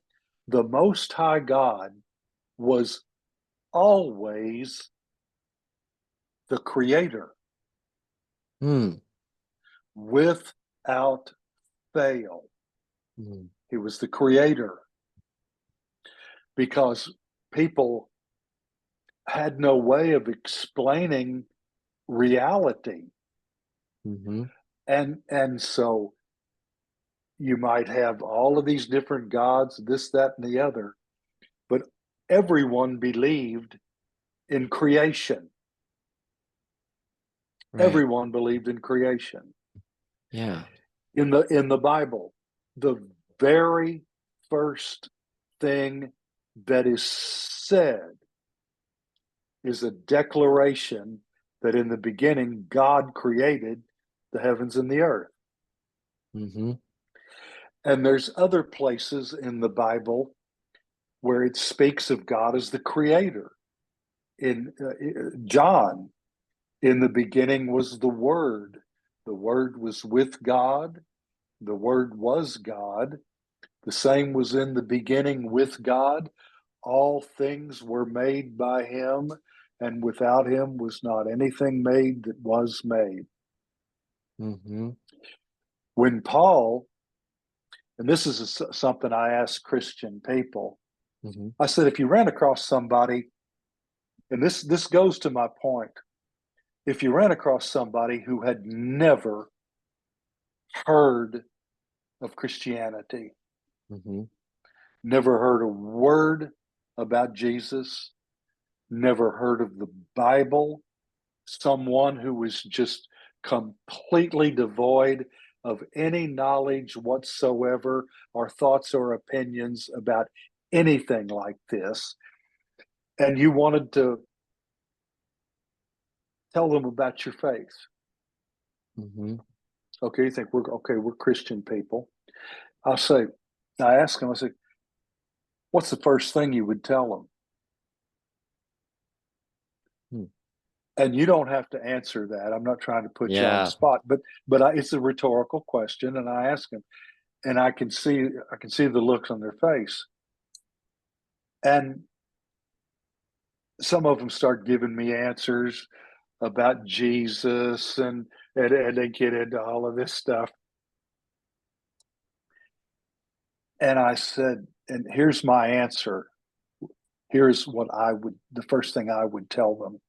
The Most High God was always the creator Hmm. without fail. Hmm. He was the creator because people had no way of explaining reality. Mm-hmm. And so you might have all of these different gods, this, that, and the other, but everyone believed in creation. Right. Everyone believed in creation. Yeah. In the Bible, the very first thing that is said is a declaration that in the beginning God created the heavens and the earth. Mm-hmm. And there's other places in the Bible where it speaks of God as the creator. In John, in the beginning was the Word. The Word was with God. The Word was God. The same was in the beginning with God. All things were made by him, and without him was not anything made that was made. Mm-hmm. When Paul, and this is something I ask Christian people, Mm-hmm. I said, if you ran across somebody, and this goes to my point, if you ran across somebody who had never heard of Christianity, Mm-hmm. never heard a word about Jesus, never heard of the Bible, someone who was just completely devoid of any knowledge whatsoever or thoughts or opinions about anything like this, and you wanted to tell them about your faith. Mm-hmm. Okay, you think we're Christian people. I ask them, I say, what's the first thing you would tell them? Hmm. And you don't have to answer that. I'm not trying to put you on the Yeah. spot, but it's a rhetorical question, and I ask them, and I can see the looks on their face, and some of them start giving me answers about Jesus, and they get into all of this stuff. And I said, and here's my answer. Here's what the first thing I would tell them.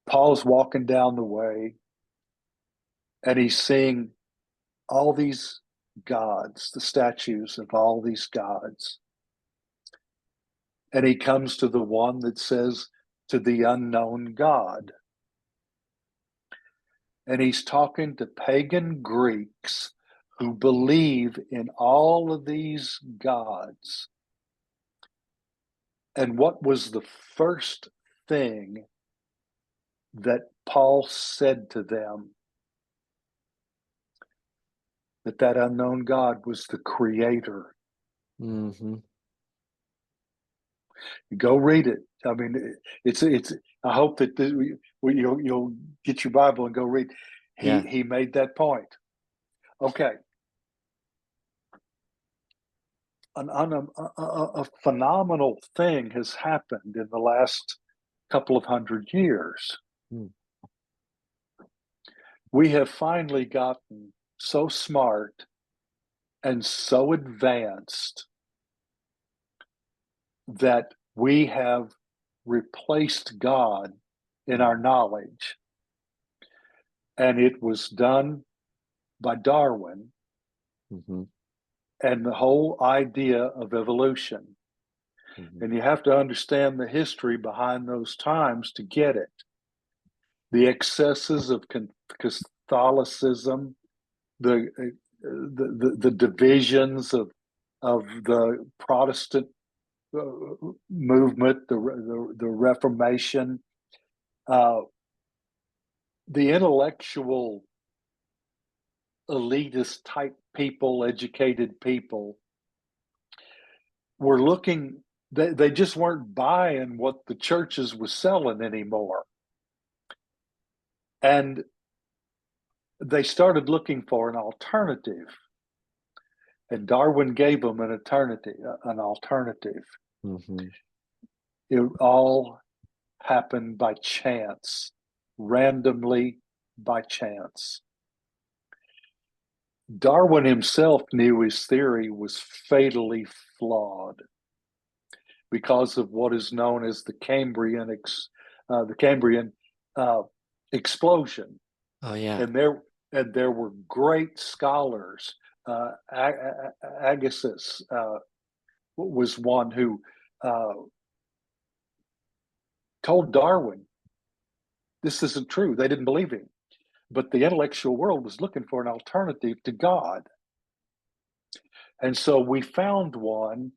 Paul's walking down the way, and he's seeing all these gods, the statues of all these gods. And he comes to the one that says, to the unknown God. And he's talking to pagan Greeks who believe in all of these gods. And what was the first thing that Paul said to them? That unknown God was the creator. Mm-hmm. Go read it. I mean, it's. I hope that you'll get your Bible and go read. Yeah. He made that point. Okay, a phenomenal thing has happened in the last couple of 100 years. Hmm. We have finally gotten so smart and so advanced that we have replaced God in our knowledge. And it was done by Darwin Mm-hmm. and the whole idea of evolution. Mm-hmm. And you have to understand the history behind those times to get it. The excesses of Catholicism, the divisions of the Protestant movement, the Reformation, the intellectual elitist type people, educated people, were looking they just weren't buying what the churches was selling anymore. And they started looking for an alternative. And Darwin gave them an alternative. Mm-hmm. It all happened by chance, randomly by chance. Darwin himself knew his theory was fatally flawed because of what is known as the Cambrian explosion. Oh yeah. And there were great scholars. Agassiz was one who told Darwin this isn't true. They didn't believe him. But the intellectual world was looking for an alternative to God. And so we found one.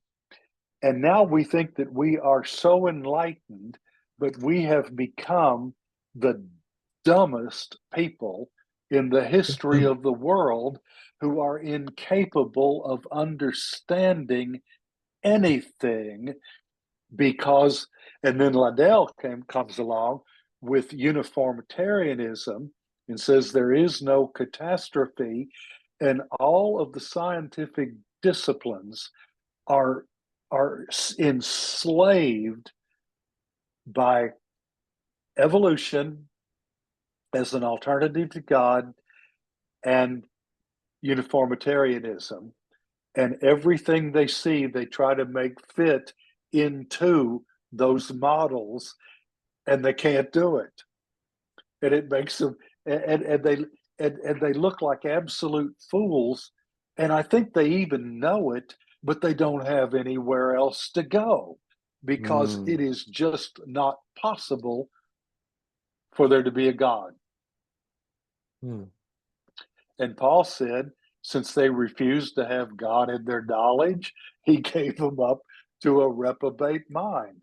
And now we think that we are so enlightened, but we have become the dumbest people in the history of the world who are incapable of understanding anything because, and then Liddell comes along with uniformitarianism and says there is no catastrophe, and all of the scientific disciplines are enslaved by evolution as an alternative to God and uniformitarianism. And everything they see, they try to make fit into those models, and they can't do it. And it makes them, and they look like absolute fools. And I think they even know it, but they don't have anywhere else to go because it is just not possible for there to be a God. And Paul said, since they refused to have God in their knowledge, he gave them up to a reprobate mind.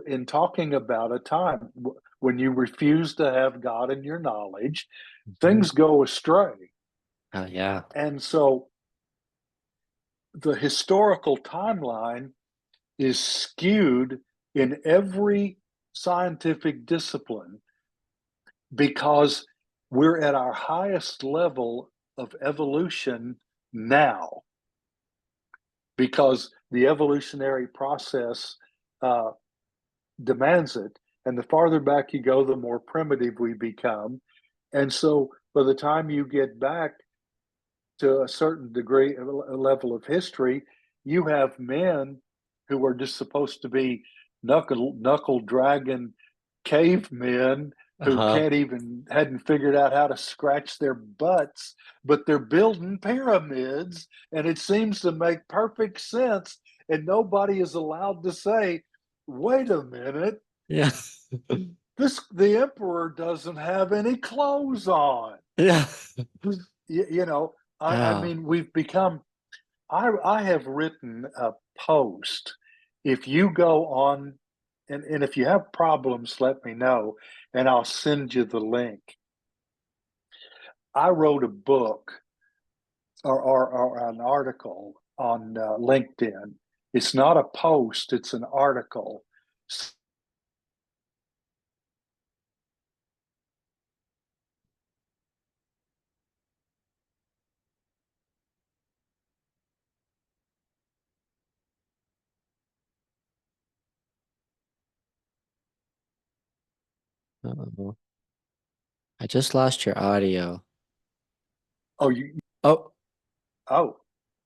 In talking about a time when you refuse to have God in your knowledge, things go astray. Oh yeah. And so the historical timeline is skewed in every scientific discipline because we're at our highest level of evolution now, because the evolutionary process demands it. And the farther back you go, the more primitive we become. And so by the time you get back to a certain degree, a level of history, you have men who are just supposed to be knuckle dragging cavemen who hadn't figured out how to scratch their butts, but they're building pyramids, and it seems to make perfect sense. And nobody is allowed to say, wait a minute. Yeah. The emperor doesn't have any clothes on. Yeah. I mean, we've become, I have written a post. If you go on, and if you have problems, let me know, and I'll send you the link. I wrote a book or an article on LinkedIn. It's not a post, it's an article. Uh-oh. I just lost your audio. Oh, Oh, oh,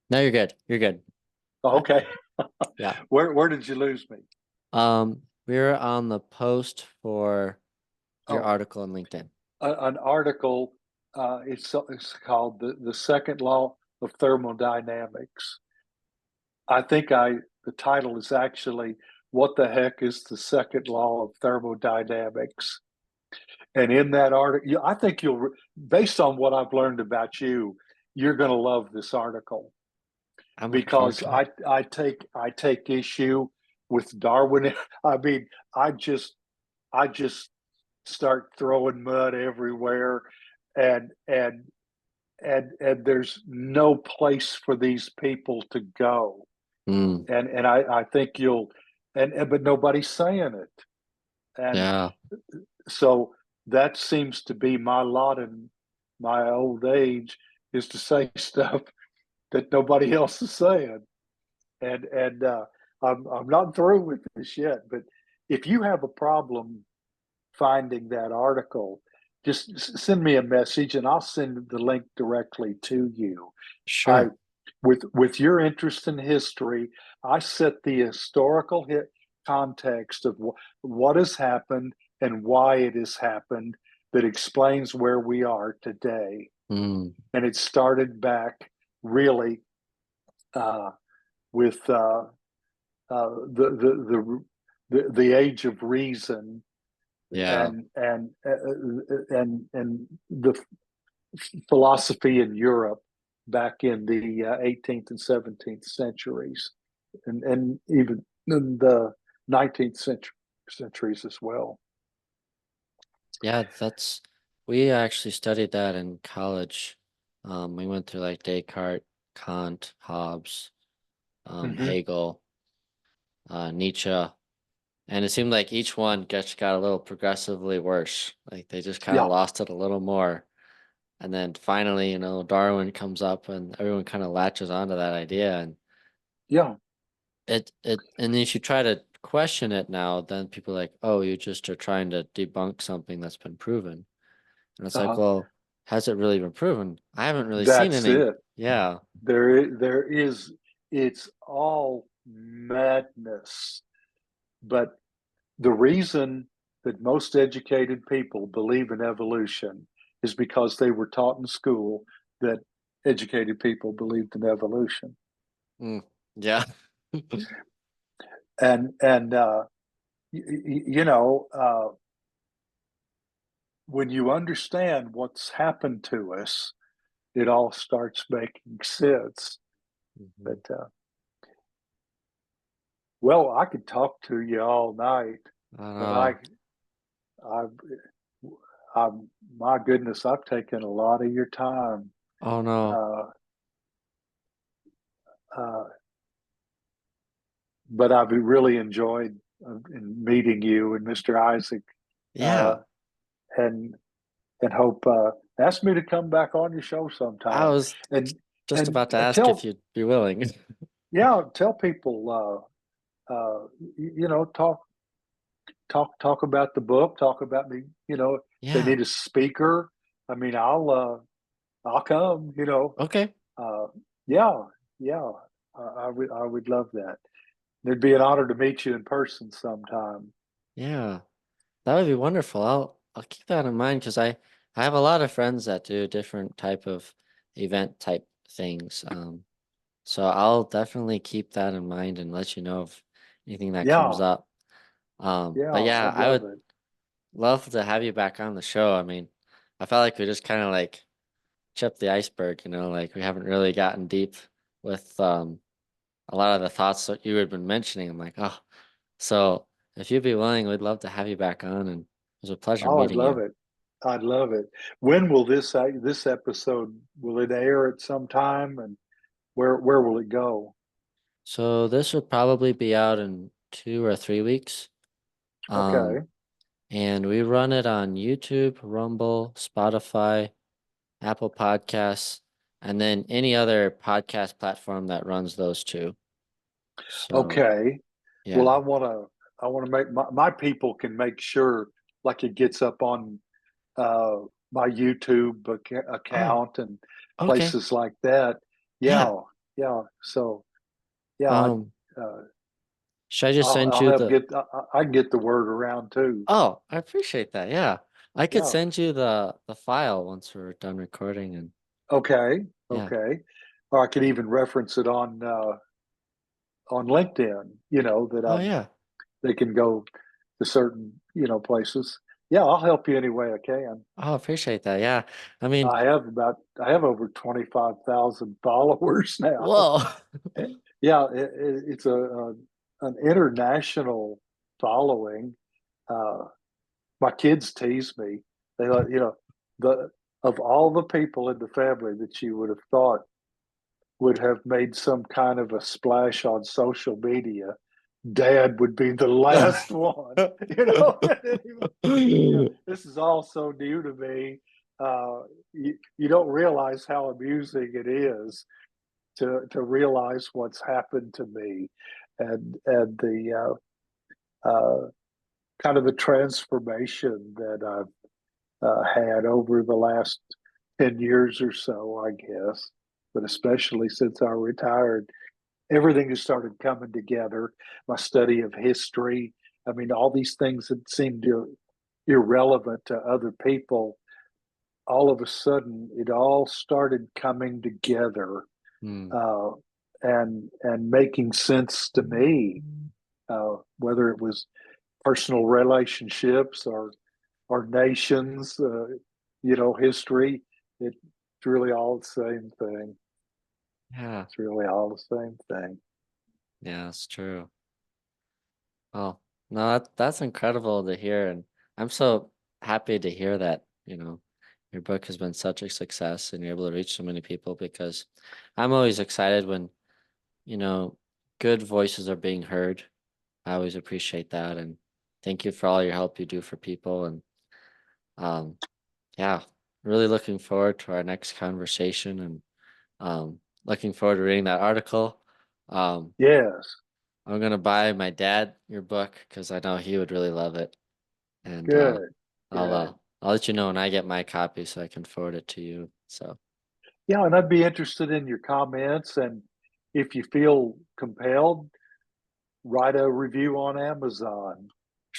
no, you're good. You're good. okay. Yeah. Where did you lose me? We're on the post for your article on LinkedIn. An article. It's called the Second Law of Thermodynamics. I think the title is actually "What the Heck is the Second Law of Thermodynamics?" And in that article, I think based on what I've learned about you, you're going to love this article because I take issue with Darwin. I mean, I just start throwing mud everywhere, and there's no place for these people to go. Mm, and I think you'll and but nobody's saying it, and yeah. so that seems to be my lot in my old age, is to say stuff that nobody else is saying. And I'm not through with this yet, but if you have a problem finding that article, just send me a message and I'll send the link directly to you. I Sure. with your interest in history, I set the historical context of what has happened and why it has happened, that explains where we are today. Mm, And it started back really uh, with the age of reason, yeah. and the philosophy in Europe back in the 18th and 17th centuries, and even in the 19th centuries as well. Yeah, we actually studied that in college. We went through like Descartes, Kant, Hobbes, Mm-hmm. Hegel, Nietzsche, and it seemed like each one just got a little progressively worse. Like they just kind of Yeah, lost it a little more. And then finally, Darwin comes up and everyone kind of latches onto that idea. And yeah, and if you try to question it now, then people are like, oh, you just are trying to debunk something that's been proven. And it's like, uh-huh. well, has it really been proven? I haven't really seen That's any. it. Yeah. There is. It's all madness, but the reason that most educated people believe in evolution is because they were taught in school that educated people believed in evolution. Mm, yeah. And you know, when you understand what's happened to us, it all starts making sense. Mhm. But well, I could talk to you all night, I don't but know. I, I, my goodness, I've taken a lot of your time. Oh no. Uh, uh, but I've really enjoyed in meeting you and Mr. Isaac, uh, Yeah. and hope ask me to come back on your show I sometime, was and just and about to ask if tell you'd be willing. yeah, tell people you know, talk about the book, talk about me, you know, if they Yeah. need a speaker, I mean, I'll come, you know. Okay. uh yeah, yeah, I would love that. It'd be an honor to meet you in person sometime. Yeah. That would be wonderful. I'll keep that in mind because I have a lot of friends that do different type of event type things. So I'll definitely keep that in mind and let you know of anything that comes Yeah, up. yeah, But yeah, I'd I love would it. love to have you back on the show. I mean, I felt like we just kind of like chipped the iceberg, like we haven't really gotten deep with a lot of the thoughts that you had been mentioning. I'm like, oh, so if you'd be willing, we'd love to have you back on, and it was a pleasure Oh, I'd meeting love you. it. I'd love it. When will this episode, will it air at some time, and where will it go? So this will probably be out in 2 or 3 weeks. Um, Okay. and we run it on YouTube, Rumble, Spotify, Apple Podcasts, and then any other podcast platform that runs those two. So Okay. Well, yeah. I want to make my people can make sure, like, it gets up on uh my YouTube Oh, account and okay. places like that. Yeah. Yeah. Yeah. So yeah, Um, should I just send I'll you help the get I can get the word around too. Oh, I appreciate that. Yeah. I could Yeah. send you the file once we're done recording and Okay. yeah. Okay. Or I could even reference it on LinkedIn, you know, that Oh I'm yeah. they can go to certain, you know, places. Yeah, I'll help you any way I can. Oh, I appreciate that. Yeah. I mean, I have over 25,000 followers now. whoa. Yeah, it's an international following. Uh, my kids tease me. They you know, the of all the people in the family that you would have thought would have made some kind of a splash on social media, Dad would be the last one. This is all so new to me. You don't realize how amusing it is to realize what's happened to me, and the kind of the transformation that I've had over the last 10 years or so, I guess, but especially since I retired. Everything has started coming together. My study of history. I mean, all these things that seemed irrelevant to other people, all of a sudden, it all started coming together, Mm. and making sense to me. Whether it was personal relationships or nations, history, it's really all the same thing. Yeah, It's really all the same thing. yeah, it's true. Oh, no, that's incredible to hear, and I'm so happy to hear that, your book has been such a success and you're able to reach so many people because I'm always excited when, you know, good voices are being heard. I always appreciate that, and thank you for all your help you do for people, and um yeah, really looking forward to our next conversation, and looking forward to reading that article. Um Yes, I'm gonna buy my dad your book because I know he would really love it. And good, I'll good. I'll let you know when I get my copy so I can forward it to you. So Yeah, and I'd be interested in your comments, and if you feel compelled, write a review on Amazon.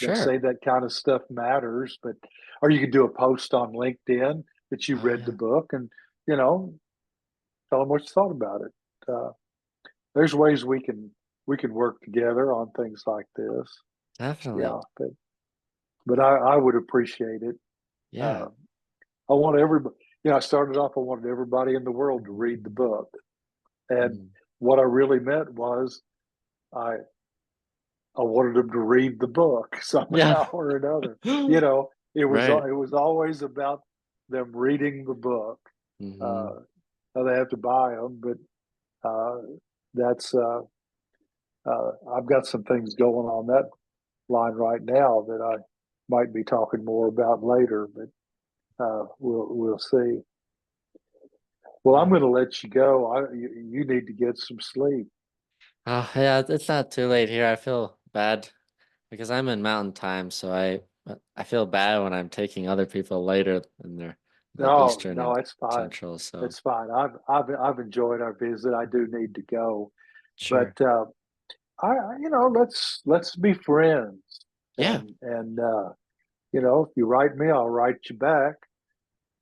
They sure. say that kind of stuff matters, but or you could do a post on LinkedIn that you Oh read the yeah, book, and you know, tell them what you thought about it. There's ways we can work together on things like this. definitely. Yeah, but I would appreciate it. Yeah. Uh, I want everybody. I started off. I wanted everybody in the world to read the book, and Mm. what I really meant was I I wanted them to read the book Yeah. somehow or another. You know, it was Right. it was always about them reading the book. Hmm. Uh, Now they have to buy them, but uh, that's I've got some things going on that line right now that I might be talking more about later, but we'll see. Well, I'm Yeah. going to let you go. You need to get some sleep. Oh yeah, it's not too late here. I feel bad because I'm in mountain time, so I feel bad when I'm taking other people later in their like No, Eastern no, and it's fine. Central. So It's fine. I've enjoyed our visit. I do need to go, sure. but let's be friends. Yeah. And if you write me, I'll write you back.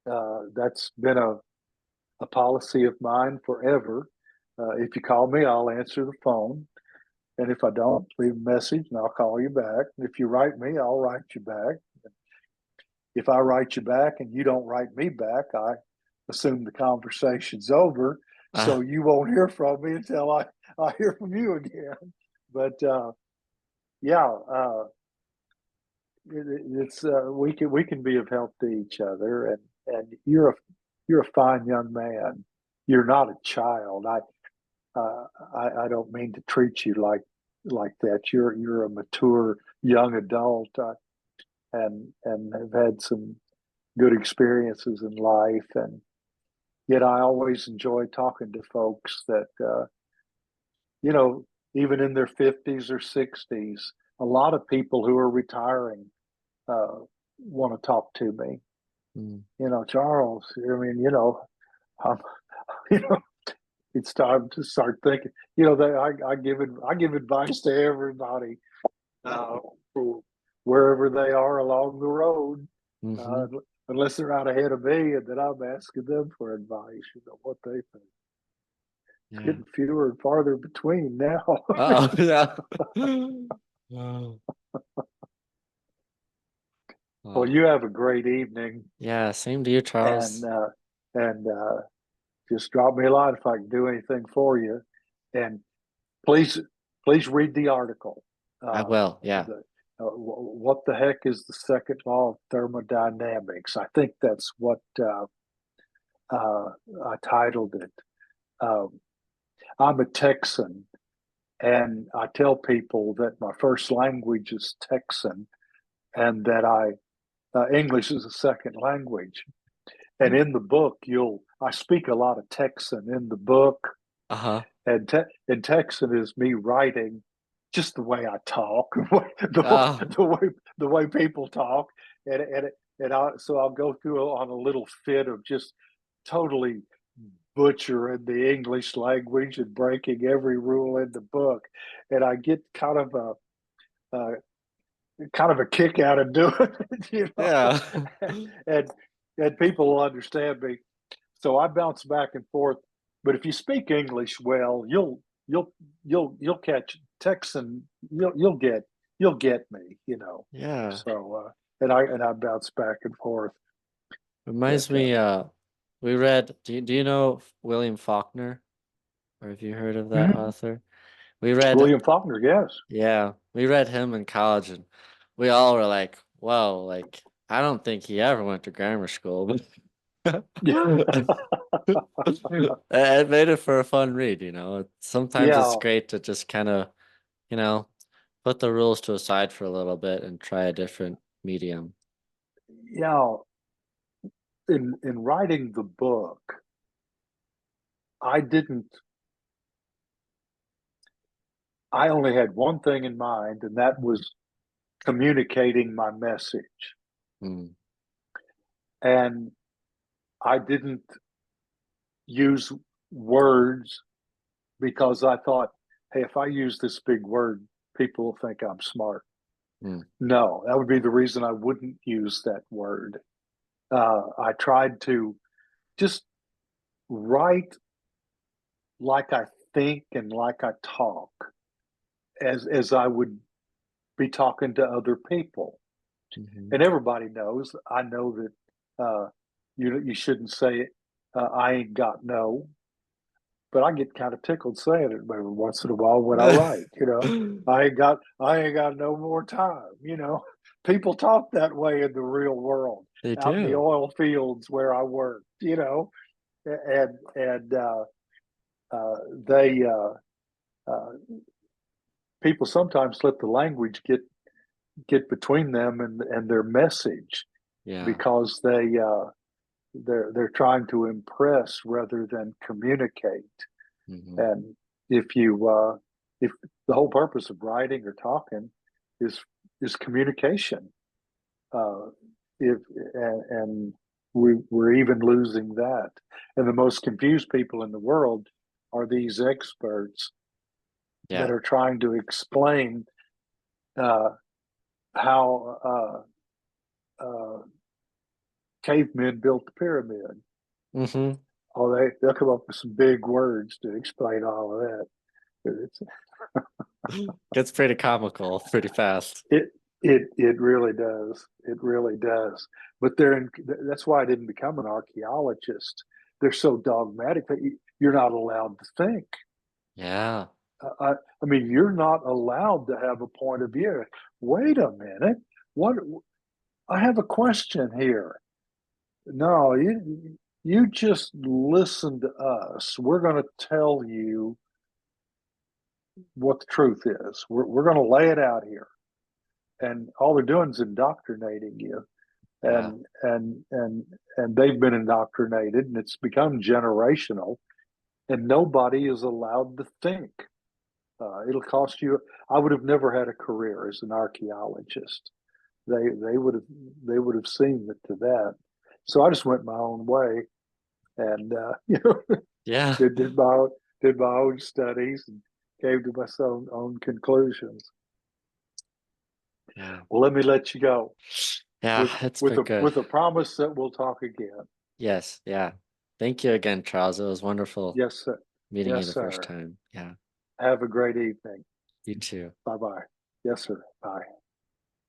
That's been a policy of mine forever. If you call me, I'll answer the phone. And if I don't, leave a message and I'll call you back. And if you write me, I'll write you back. If I write you back and you don't write me back, I assume the conversation's over. Uh, So you won't hear from me until I hear from you again. But yeah, it's we can be of help to each other, and you're a fine young man. You're not a child. I don't mean to treat you like that. You're a mature young adult, and have had some good experiences in life, and yet I always enjoy talking to folks that you know even in their 50s or 60s. A lot of people who are retiring uh, want to talk to me. mm, Charles. I mean, I'm, you know, it's time to start thinking. That I give advice to everybody uh, wherever they are along the road, mm-hmm. uh, unless they're out ahead of me, and then I'm asking them for advice. What they think. It's Yeah. getting fewer and farther between now. Oh yeah. Oh. Well, Oh. you have a great evening, Yeah, same to you, and Charles. just drop me a line if I can do anything for you. And please, please read the article. I Uh, will. Yeah. what the heck is the second law of thermodynamics? I think that's what I titled it. Um, I'm a Texan, and I tell people that my first language is Texan, and that English is a second language. And in the book, I speak a lot of Texan in the book, Uh-huh. and Texan is me writing just the way I talk, Oh, the way people talk, so I'll go through on a little fit of just totally butchering the English language and breaking every rule in the book, and I get uh, kind of a kick out of doing it, yeah. and people will understand me. So I bounce back and forth. But if you speak English well, you'll catch Texan. You'll get me. Yeah. So and I bounce back and forth. But Reminds me, we read, do you know William Faulkner? Or have you heard of that Mhm. author? We read, William Faulkner, yes. yeah, we read him in college and we all were like, whoa, like I don't think he ever went to grammar school, but it made it for a fun read. Sometimes it's Yeah, great to just kind of, you know, put the rules to a side for a little bit and try a different medium. yeah. In writing the book, I didn't. I only had one thing in mind, and that was communicating my message. Mm, And I didn't use words because I thought, hey, if I use this big word, people will think I'm smart. mm, No, that would be the reason I wouldn't use that word. I tried to just write like I think and like I talk, as I would be talking to other people. mhm. And everybody knows. I know that you shouldn't say I ain't got no, but I get kind of tickled saying it every once in a while when I write. I ain't got no more time. People talk that way in the real world, They out in the do. oil fields where I work. And they uh, people sometimes let the language get between them and their message Yeah. because they're trying to impress rather than communicate. Hmm. And if the whole purpose of writing or talking is communication, uh, if and we're even losing that. And the most confused people in the world are these experts that Yeah. are trying to explain uh, how uh, cavemen built the pyramid. Hmm. Oh, they'll come up with some big words to explain all of that. It's, Gets pretty comical pretty fast. it it really does. It really does. But that's why I didn't become an archaeologist. They're so dogmatic that you're not allowed to think. Yeah. I mean, you're not allowed to have a point of view. Wait a minute. What? I have a question here. No, you just listen to us. We're going to tell you what the truth is. We're going to lay it out here, and all they're doing is indoctrinating you, Yeah. and they've been indoctrinated, and it's become generational, and nobody is allowed to think. It'll cost you. I would have never had a career as an archaeologist. They would have seen it to that. So I just went my own way, and Yeah. did my own studies and came to my own conclusions. Yeah. Well, let me let you go Yeah. with It's been good. a promise that we'll talk again. Yes. Yeah. Thank you again, Charles. It was wonderful Yes, sir. meeting you Yes, the first sir. time. Yeah. Have a great evening. You too. Bye bye. Yes, sir. Bye.